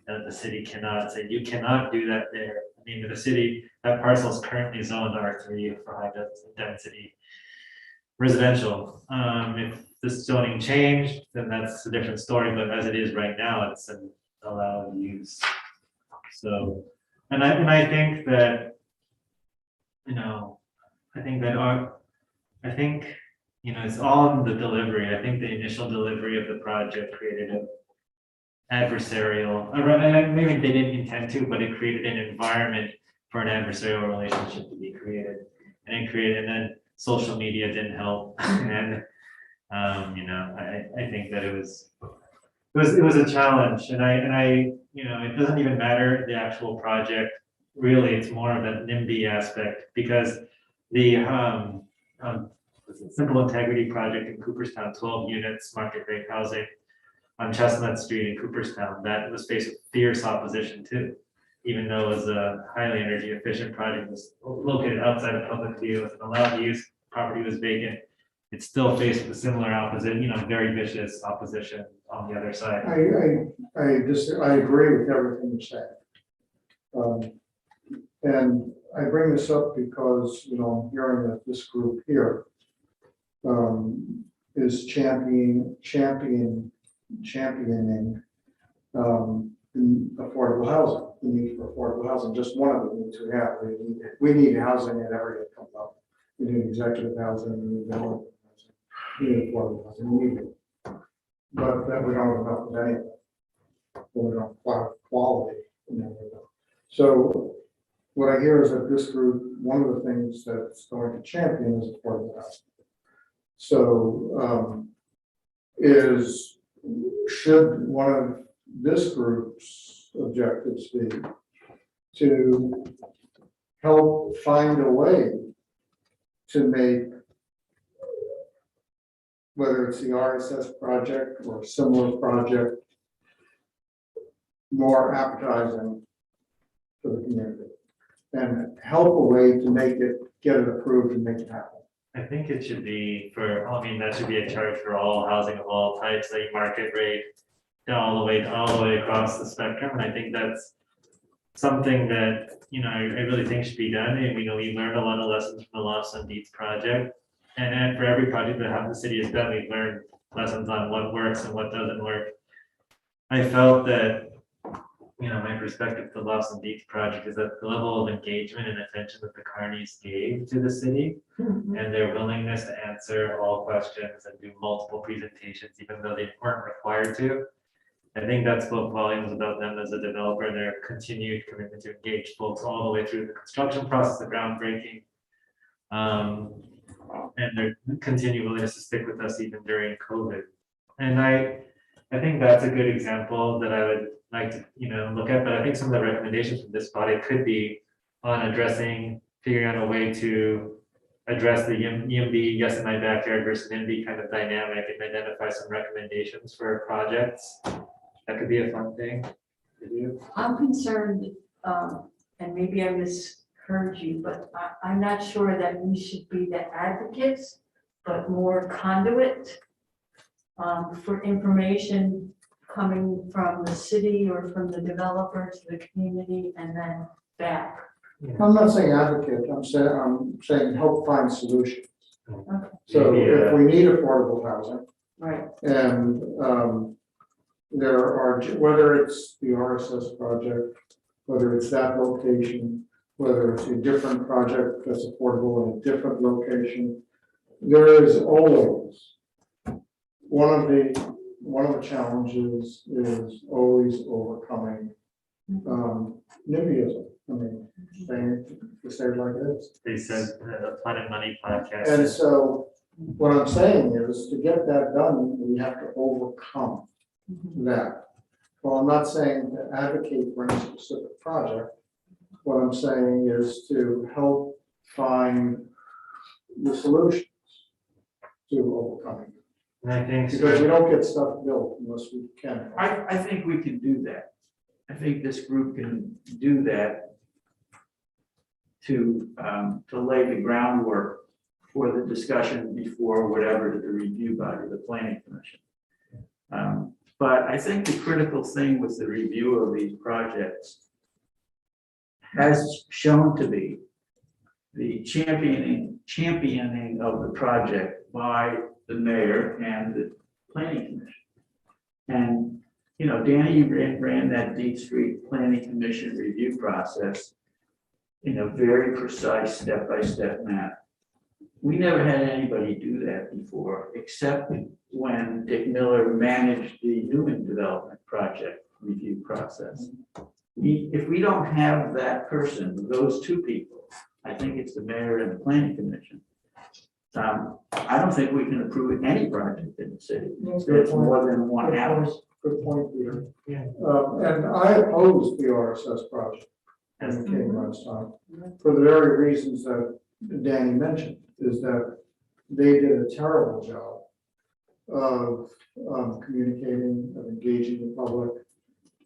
And the city cannot say, you cannot do that there. I mean, the city, that parcel is currently zoned R3 for high density residential. If the zoning changed, then that's a different story, but as it is right now, it's an allowed use. So, and I think that, it's all in the delivery. I think the initial delivery of the project created an adversarial, and maybe they didn't intend to, but it created an environment for an adversarial relationship to be created. And then social media didn't help. And, I think that it was a challenge, and I, it doesn't even matter the actual project. Really, it's more of that NIMBY aspect, because the, Simple Integrity Project in Cooperstown, 12 units, market rate housing on Chestnut Street in Cooperstown, that was faced with fierce opposition too. Even though it was a highly energy efficient project, was located outside of public view, with an allowed use, property was vacant. It still faced a similar opposition, very vicious opposition on the other side. I agree with everything you said. And I bring this up because, I'm hearing that this group here is championing affordable housing, the need for affordable housing, just one of the needs we have. We need housing at every that comes up. We need executive housing, we need affordable housing, we need affordable housing, we need it. But that we don't have enough of anything. We don't have quality. So what I hear is that this group, one of the things that's going to champion is affordable housing. So should one of this group's objectives be to help find a way to make, whether it's the RSS project or a similar project, more appetizing for the community, and help a way to get it approved and make it happen. I think it should be that should be a charge for all housing of all types, like market rate, all the way across the spectrum. And I think that's something that, I really think should be done. And we learned a lot of lessons from the Lost on Deeds project. And for every project that half the city has done, we've learned lessons on what works and what doesn't work. I felt that, my perspective to the Lost on Deeds project is that the level of engagement and attention that the Carneys gave to the city and their willingness to answer all questions and do multiple presentations, even though they weren't required to. I think that spoke volumes about them as a developer and their continued commitment to engage folks all the way through the construction process, the groundbreaking. And their continued willingness to stick with us even during COVID. And I think that's a good example that I would like to, look at, but I think some of the recommendations from this body could be on figuring out a way to address the YIMBY, yes in my backyard versus NIMBY kind of dynamic, and identify some recommendations for projects. That could be a fun thing to do. I'm concerned, and maybe I misheard you, but I'm not sure that we should be the advocates, but more conduit for information coming from the city or from the developer to the community and then back. I'm not saying advocate, I'm saying help find solutions. Okay. So Maybe, if we need affordable housing, Right. and there are, whether it's the RSS project, whether it's that location, whether it's a different project that's affordable in a different location, there is always one of the challenges is always overcoming NIMBYism. I mean, to say it like it is. They said Planet Money podcast. And so what I'm saying is, to get that done, we have to overcome that. Well, I'm not saying to advocate for any specific project. What I'm saying is to help find the solutions to overcoming. And I think. Because we don't get stuff built unless we can. I think we can do that. I think this group can do that to lay the groundwork for the discussion before whatever to the review body, the planning commission. But I think the critical thing with the review of these projects has shown to be the championing of the project by the mayor and the planning commission. And, Danny ran that Deed Street Planning Commission review process in a very precise step-by-step map. We never had anybody do that before, except when Dick Miller managed the Newman Development Project review process. If we don't have that person, those two people, I think it's the mayor and the planning commission, I don't think we can approve any project in the city. Good It's point. more than one Good house. point. Good point, Peter. Yeah. And I opposed the RSS project when it came last time, for the very reasons that Danny mentioned, is that they did a terrible job of communicating, of engaging the public.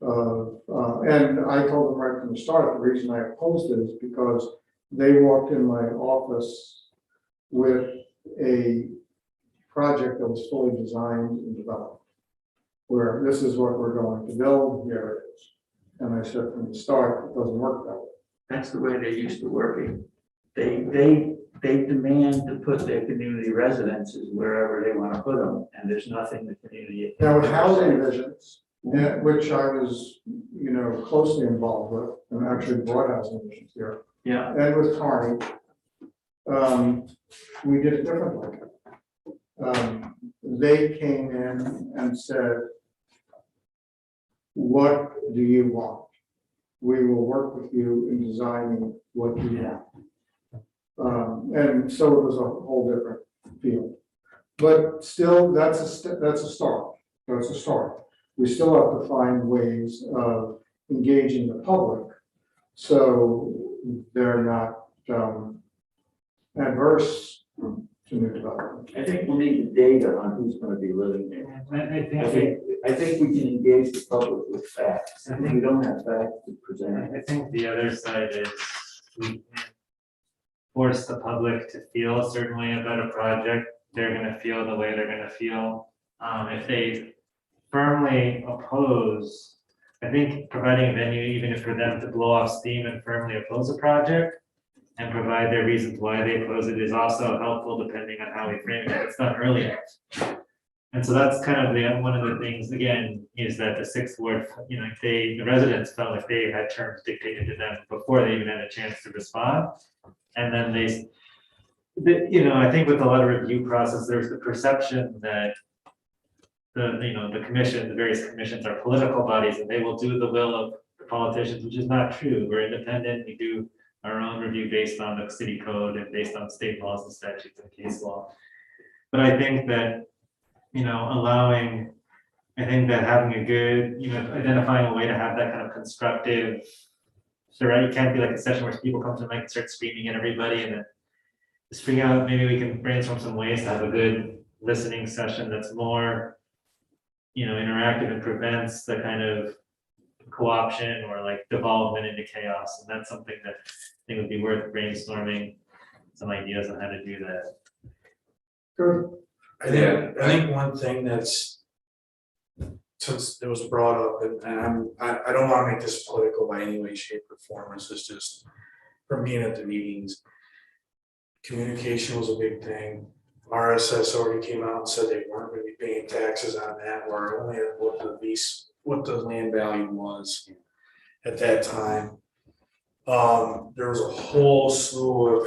And I told them right from the start, the reason I opposed it is because they walked in my office with a project that was fully designed and developed, where this is what we're going to build, here it is. And I said from the start, it doesn't work that way. That's the way they used to working. They demand to put their community residences wherever they want to put them, and there's nothing the community. Now, with housing visions, which I was, closely involved with, and actually brought housing visions here, Yeah, and with Carney, we did it differently. They came in and said, what do you want? We will work with you in designing what you want. And so it was a whole different field. But still, that's a start. That's a start. We still have to find ways of engaging the public, so they're not adverse to new development. I think we need the data on who's going to be living there. I think we can engage the public with facts. I think we don't have facts to present. I think the other side is we force the public to feel a certain way about a project. They're gonna feel the way they're gonna feel. If they firmly oppose, I think providing a venue, even if for them to blow off steam and firmly oppose a project and provide their reasons why they oppose it is also helpful depending on how we frame it. It's done earlier. And so that's kind of one of the things, again, is that the sixth ward, the residents felt like they had terms dictated to them before they even had a chance to respond. And then I think with a lot of review process, there's the perception that the commission, the various commissions are political bodies and they will do the will of the politicians, which is not true. We're independent. We do our own review based on the city code and based on state laws and statutes and case law. But I think that, having a good, identifying a way to have that kind of constructive. So, right, you can't be like a session where people come to the mic and start screaming at everybody and then just figure out, maybe we can brainstorm some ways to have a good listening session that's more, interactive and prevents the kind of co-option or like devolvement into chaos. And that's something that I think would be worth brainstorming some ideas on how to do that. Good. I think one thing that's, since it was brought up, and I don't wanna make this political by any way, shape, or form, this is just from being at the meetings. Communication was a big thing. RSS already came out and said they weren't gonna be paying taxes on that, or only what the land value was at that time. There was a whole slew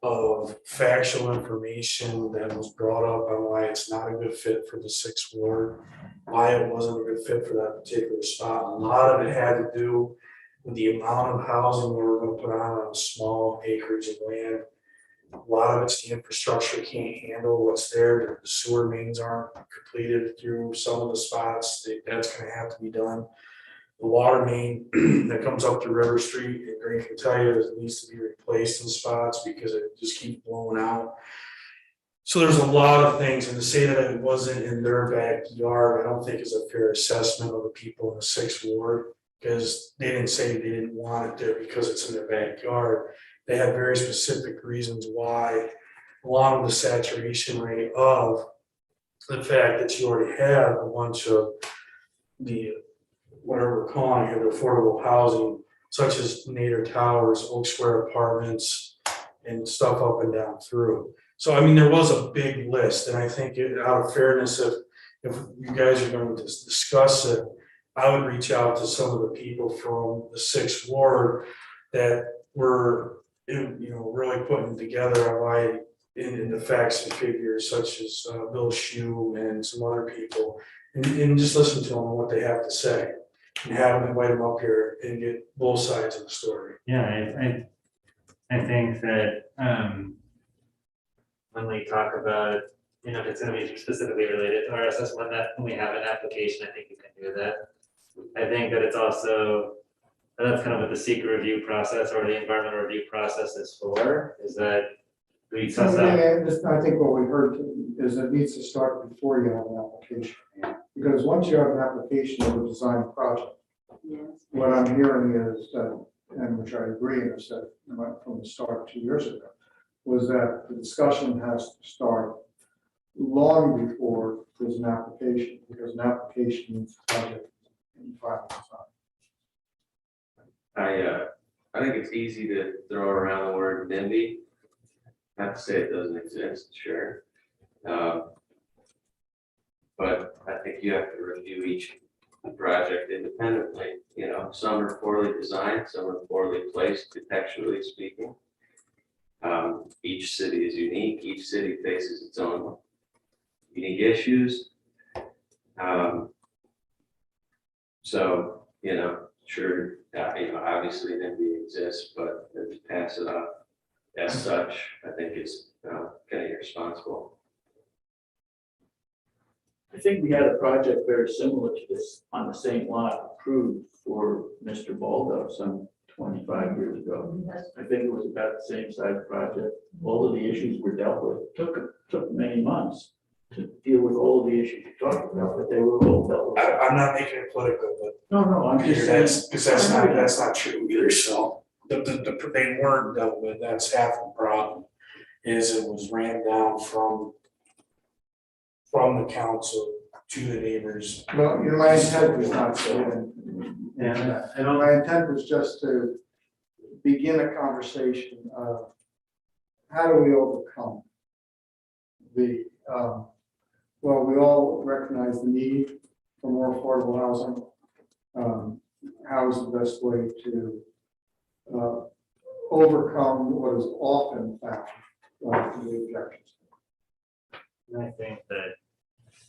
of factual information that was brought up on why it's not a good fit for the sixth ward, why it wasn't a good fit for that particular spot. A lot of it had to do with the amount of housing we were gonna put on a small acreage of land. A lot of it's the infrastructure can't handle what's there. The sewer mains aren't completed through some of the spots. That's gonna have to be done. The water main that comes up to River Street, and Green can tell you, it needs to be replaced in spots because it just keeps blowing out. So there's a lot of things, and to say that it wasn't in their backyard, I don't think is a fair assessment of the people in the sixth ward, because they didn't say they didn't want it there because it's in their backyard. They had very specific reasons why, along with the saturation rate of the fact that you already have a bunch of the, whatever we're calling it, affordable housing, such as Nader Towers, Oak Square Apartments, and stuff up and down through. So, I mean, there was a big list, and I think out of fairness, if you guys are going to discuss it, I would reach out to some of the people from the sixth ward that were, really putting together why in the facts and figures, such as Bill Shue and some other people, and just listen to them and what they have to say, and have them invite them up here and get both sides of the story. Yeah, I think that, when we talk about, you know, if it's gonna be specifically related to RSS, when we have an application, I think you can do that. I think that it's also, that's kind of what the secret review process or the environmental review process is for, is that we suss out. I think what we heard is it needs to start before you have an application. Because once you have an application of a design project, Yes. what I'm hearing is that, and which I agree, and I said from the start 2 years ago, was that the discussion has to start long before there's an application, because an application means project and final design. I think it's easy to throw around the word NIMBY. Not to say it doesn't exist, sure. But I think you have to review each project independently, you know, some are poorly designed, some are poorly placed, contextually speaking. Each city is unique, each city faces its own unique issues. So, you know, sure, you know, obviously NIMBY exists, but to pass it off as such, I think is kind of irresponsible. I think we had a project very similar to this on the same lot approved for Mr. Baldo some 25 years ago. I think it was about the same size project. All of the issues were dealt with. Took many months to deal with all of the issues you talked about, but they were all dealt with. I'm not making it political, but No, I'm just saying. because that's not true either, so they weren't dealt with, that's half the problem. Is it was ran down from the council to the neighbors. Well, you know, my intent was not to, Yeah, I my intent was just to begin a conversation of how do we overcome the, well, we all recognize the need for more affordable housing. How is the best way to overcome what is often found to be objections? And I think that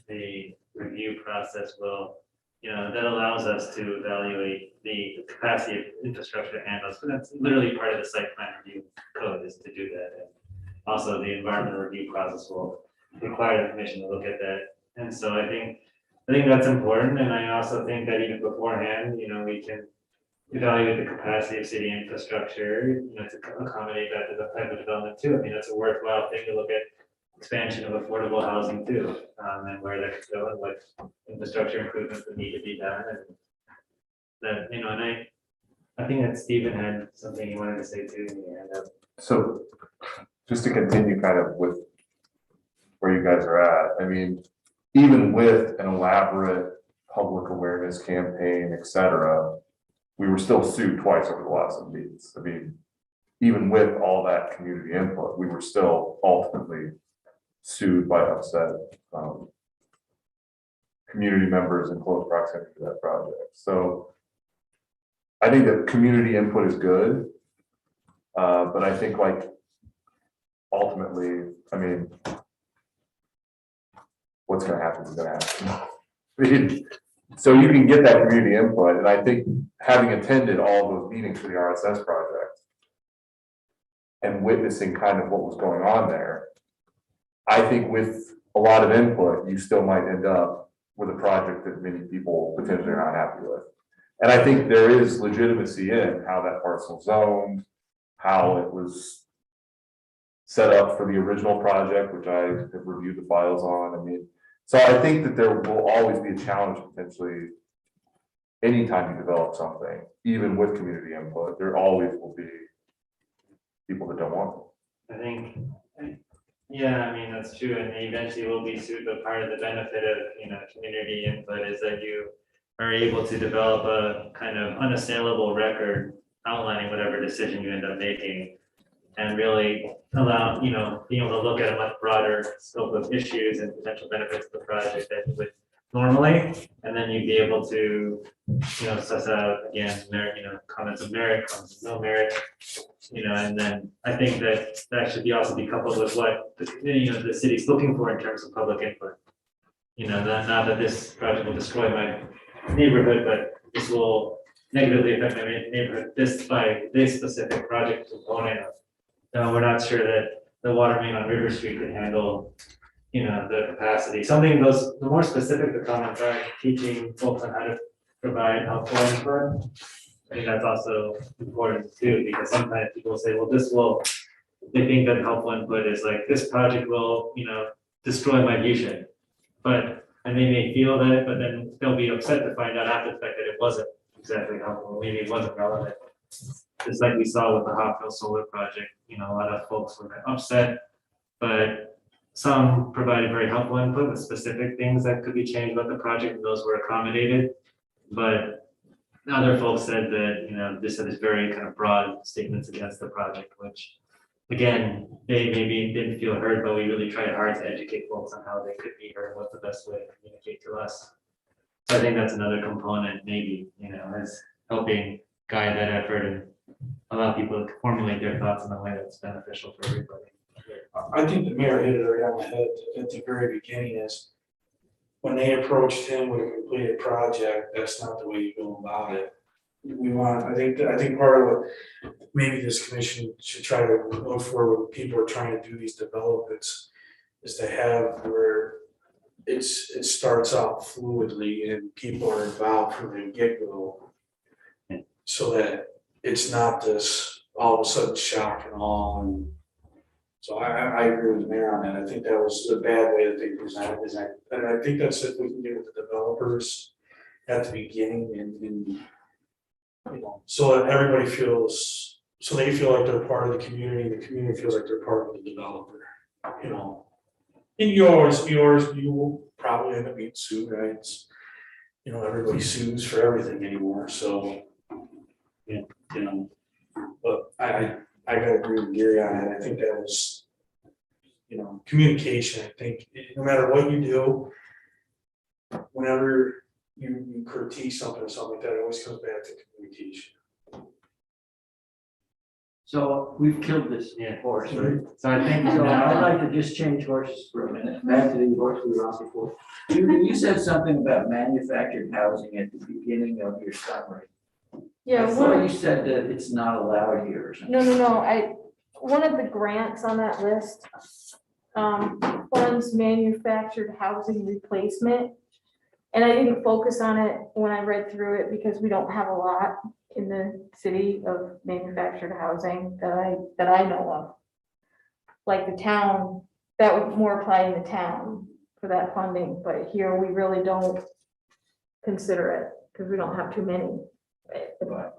the review process will, you know, that allows us to evaluate the capacity of infrastructure to handle, so that's literally part of the site plan review code is to do that. And also, the environmental review process will require the commission to look at that. And so I think that's important, and I also think that even beforehand, you know, we can evaluate the capacity of city infrastructure, you know, to accommodate that type of development too. I mean, that's a worthwhile thing to look at expansion of affordable housing too, and where that could go and what infrastructure improvements would need to be done. And that, you know, and I think that Stephen had something he wanted to say too. So just to continue kind of with where you guys are at, I mean, even with an elaborate public awareness campaign, et cetera, we were still sued twice over the last of these. I mean, even with all that community input, we were still ultimately sued by upset community members in close proximity to that project. So I think that community input is good, but I think like ultimately, I mean, what's going to happen is going to happen. I mean, so you can get that community input, and I think having attended all those meetings for the RSS project and witnessing kind of what was going on there, I think with a lot of input, you still might end up with a project that many people potentially are not happy with. And I think there is legitimacy in how that parcel zoned, how it was set up for the original project, which I have reviewed the files on. I mean, so I think that there will always be a challenge potentially anytime you develop something, even with community input, there always will be people that don't want it. I think, yeah, I mean, that's true, and eventually will be sued, but part of the benefit of, you know, community input is that you are able to develop a kind of unassailable record outlining whatever decision you end up making, and really allow, you know, being able to look at a much broader scope of issues and potential benefits of the project that you would normally, and then you'd be able to, you know, suss out again, merit, you know, comments of merit, comments of no merit, you know, and then I think that that should be also be coupled with what the, you know, the city's looking for in terms of public input. You know, not that this project will destroy my neighborhood, but this will negatively affect my neighborhood, this by this specific project component. We're not sure that the water main on River Street could handle, the capacity. Something the more specific the comments are, teaching folks on how to provide helpful input. I think that's also important too, because sometimes people say, well, they think that helpful input is like, this project will, destroy my view shed. And they may feel that, but then they'll be upset to find out after the fact that it wasn't exactly helpful, maybe it wasn't relevant. Just like we saw with the Hopville Solar Project, a lot of folks were upset, but some provided very helpful input with specific things that could be changed about the project, and those were accommodated. But other folks said that, this is very kind of broad statements against the project, which again, they maybe didn't feel heard, but we really tried hard to educate folks on how they could be heard, what's the best way to communicate to us. So I think that's another component, maybe, is helping guide that effort and allow people to formulate their thoughts in a way that's beneficial for everybody. I think the mayor hit it right on the head at the very beginning is when they approached him with a completed project, that's not the way you go about it. I think part of what maybe this commission should try to look for when people are trying to do these developments is to have where it starts out fluidly and people are involved from the get-go. So that it's not this all of a sudden shock and awe. And so I agree with the mayor on that. I think that was a bad way that they presented it. And I think that's if we can get with the developers at the beginning and so that everybody feels, so they feel like they're part of the community feels like they're part of the developer, And you will probably end up being sued, right? Everybody sues for everything anymore, so. But I gotta agree with Gary on that. I think that was, communication. I think no matter what you do, whenever you critique something or something like that, it always comes back to communication. So we've killed this horse, right? So I think. So I'd like to just change horses for a minute, back to the horse we were on before. You said something about manufactured housing at the beginning of your summary. Yeah, I thought you said that it's not allowed here or something. no, one of the grants on that list, funds manufactured housing replacement. And I didn't focus on it when I read through it because we don't have a lot in the city of manufactured housing that I know of. Like the town, that would more apply in the town for that funding, but here we really don't consider it because we don't have too many. I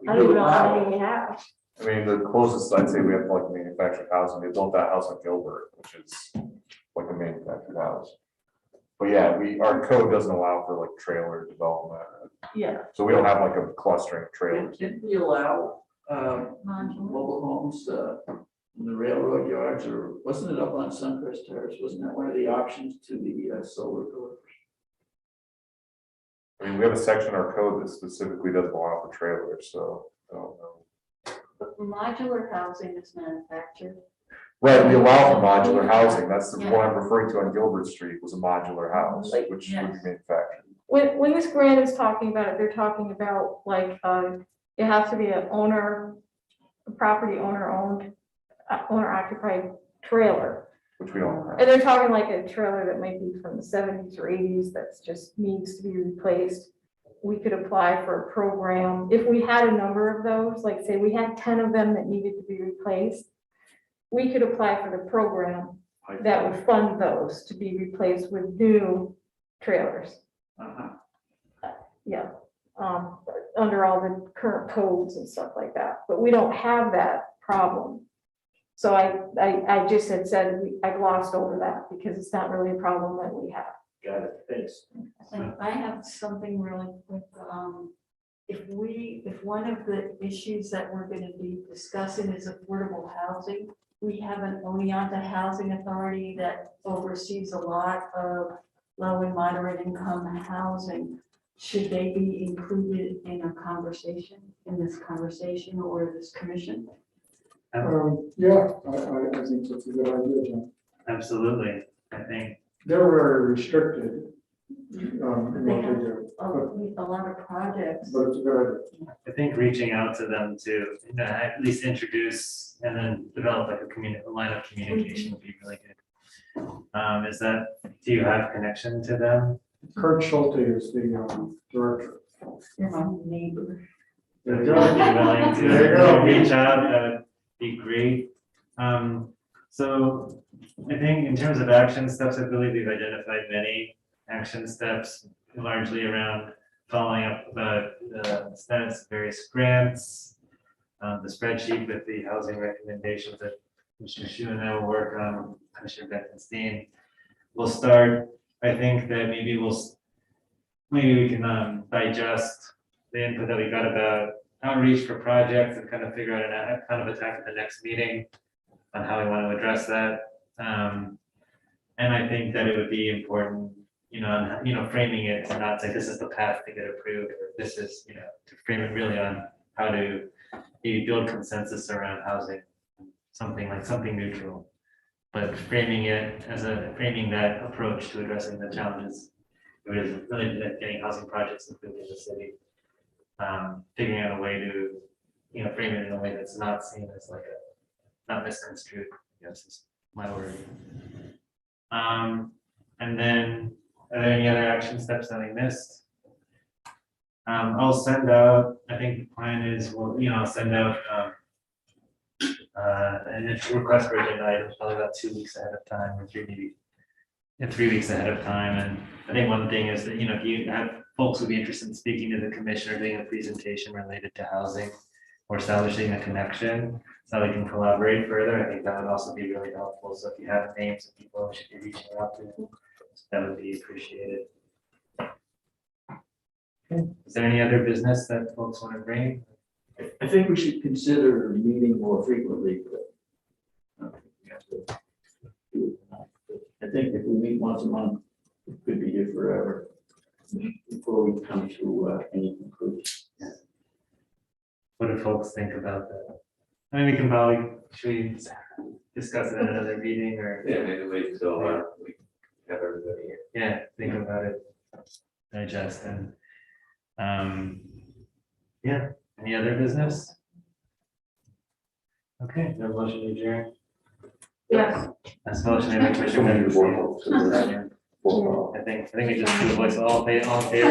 don't even know how many we have. I mean, the closest I'd say we have like manufactured housing, they built that house on Gilbert, which is like a manufactured house. But yeah, our code doesn't allow for like trailer development, Yeah. so we don't have like a clustering of trailers. Didn't we allow mobile homes in the railroad yards, or wasn't it up on Suncrest Terrace? Wasn't that one of the options to the solar developers? I mean, we have a section in our code that specifically doesn't allow for trailers, so I don't know. But modular housing is manufactured. Right, we allow for modular housing, that's the one I'm referring to on Gilbert Street, was a modular house, Like, which would be manufactured. When this grant is talking about it, they're talking about like, it has to be a property owner owned, owner occupied trailer. Which we don't have. And they're talking like a trailer that might be from the 70s or 80s that's just needs to be replaced. We could apply for a program. If we had a number of those, like say we had 10 of them that needed to be replaced, we could apply for the program that would fund those to be replaced with new trailers. Yeah, under all the current codes and stuff like that, but we don't have that problem. So I just had said, I glossed over that because it's not really a problem that we have. Got it, thanks. And I have something really quick. If one of the issues that we're gonna be discussing is affordable housing, we have an Oneonta Housing Authority that oversees a lot of low and moderate income housing. Should they be included in a conversation, in this conversation or this commission? Yeah, I think that's a good idea, John. Absolutely, I think. They're very restricted what they do. A lot of projects. But it's a good idea. I think reaching out to them to, you know, at least introduce and then develop like a line of communication would be really good. Is that, do you have connection to them? Kurt Schulte is the director. You're my neighbor. If you'd be willing to There you go. reach out, that would be great. So I think in terms of action steps, I believe we've identified many action steps, largely around following up about the status of various grants, the spreadsheet with the housing recommendations that Commissioner Shu and I will work on, Commissioner Bekenstein. We'll start, I think that maybe we can digest the input that we got about outreach for projects and kind of figure out a kind of attack at the next meeting on how we want to address that. And I think that it would be important, framing it to not say this is the path to get approved, or this is, to frame it really on how to maybe build consensus around housing, something neutral. But framing that approach to addressing the challenges, really getting housing projects included in the city. Figuring out a way to, frame it in a way that's not seen as not misconstrued, I guess is my word. And then, are there any other action steps that I missed? I'll send out, I think the plan is, I'll send out, an request for agenda items probably about 2 weeks ahead of time, or 3 weeks ahead of time. And I think one thing is that, if you have folks who would be interested in speaking to the commissioner, doing a presentation related to housing or establishing a connection, so we can collaborate further, I think that would also be really helpful. So if you have names of people who should be reaching out to, that would be appreciated. Okay. Is there any other business that folks want to bring? I think we should consider meeting more frequently, but we have to do it. I think if we meet once a month, it could be here forever before we come to any conclusion. What do folks think about that? I mean, we can probably, should we discuss it at another meeting, or? Yeah, maybe wait until we have everybody here. Yeah, think about it, digest, and, yeah, any other business? Okay, no motion to adjourn. Yes. That's motion made by Commissioner Bekenstein. I think we just do a voice, all in favor.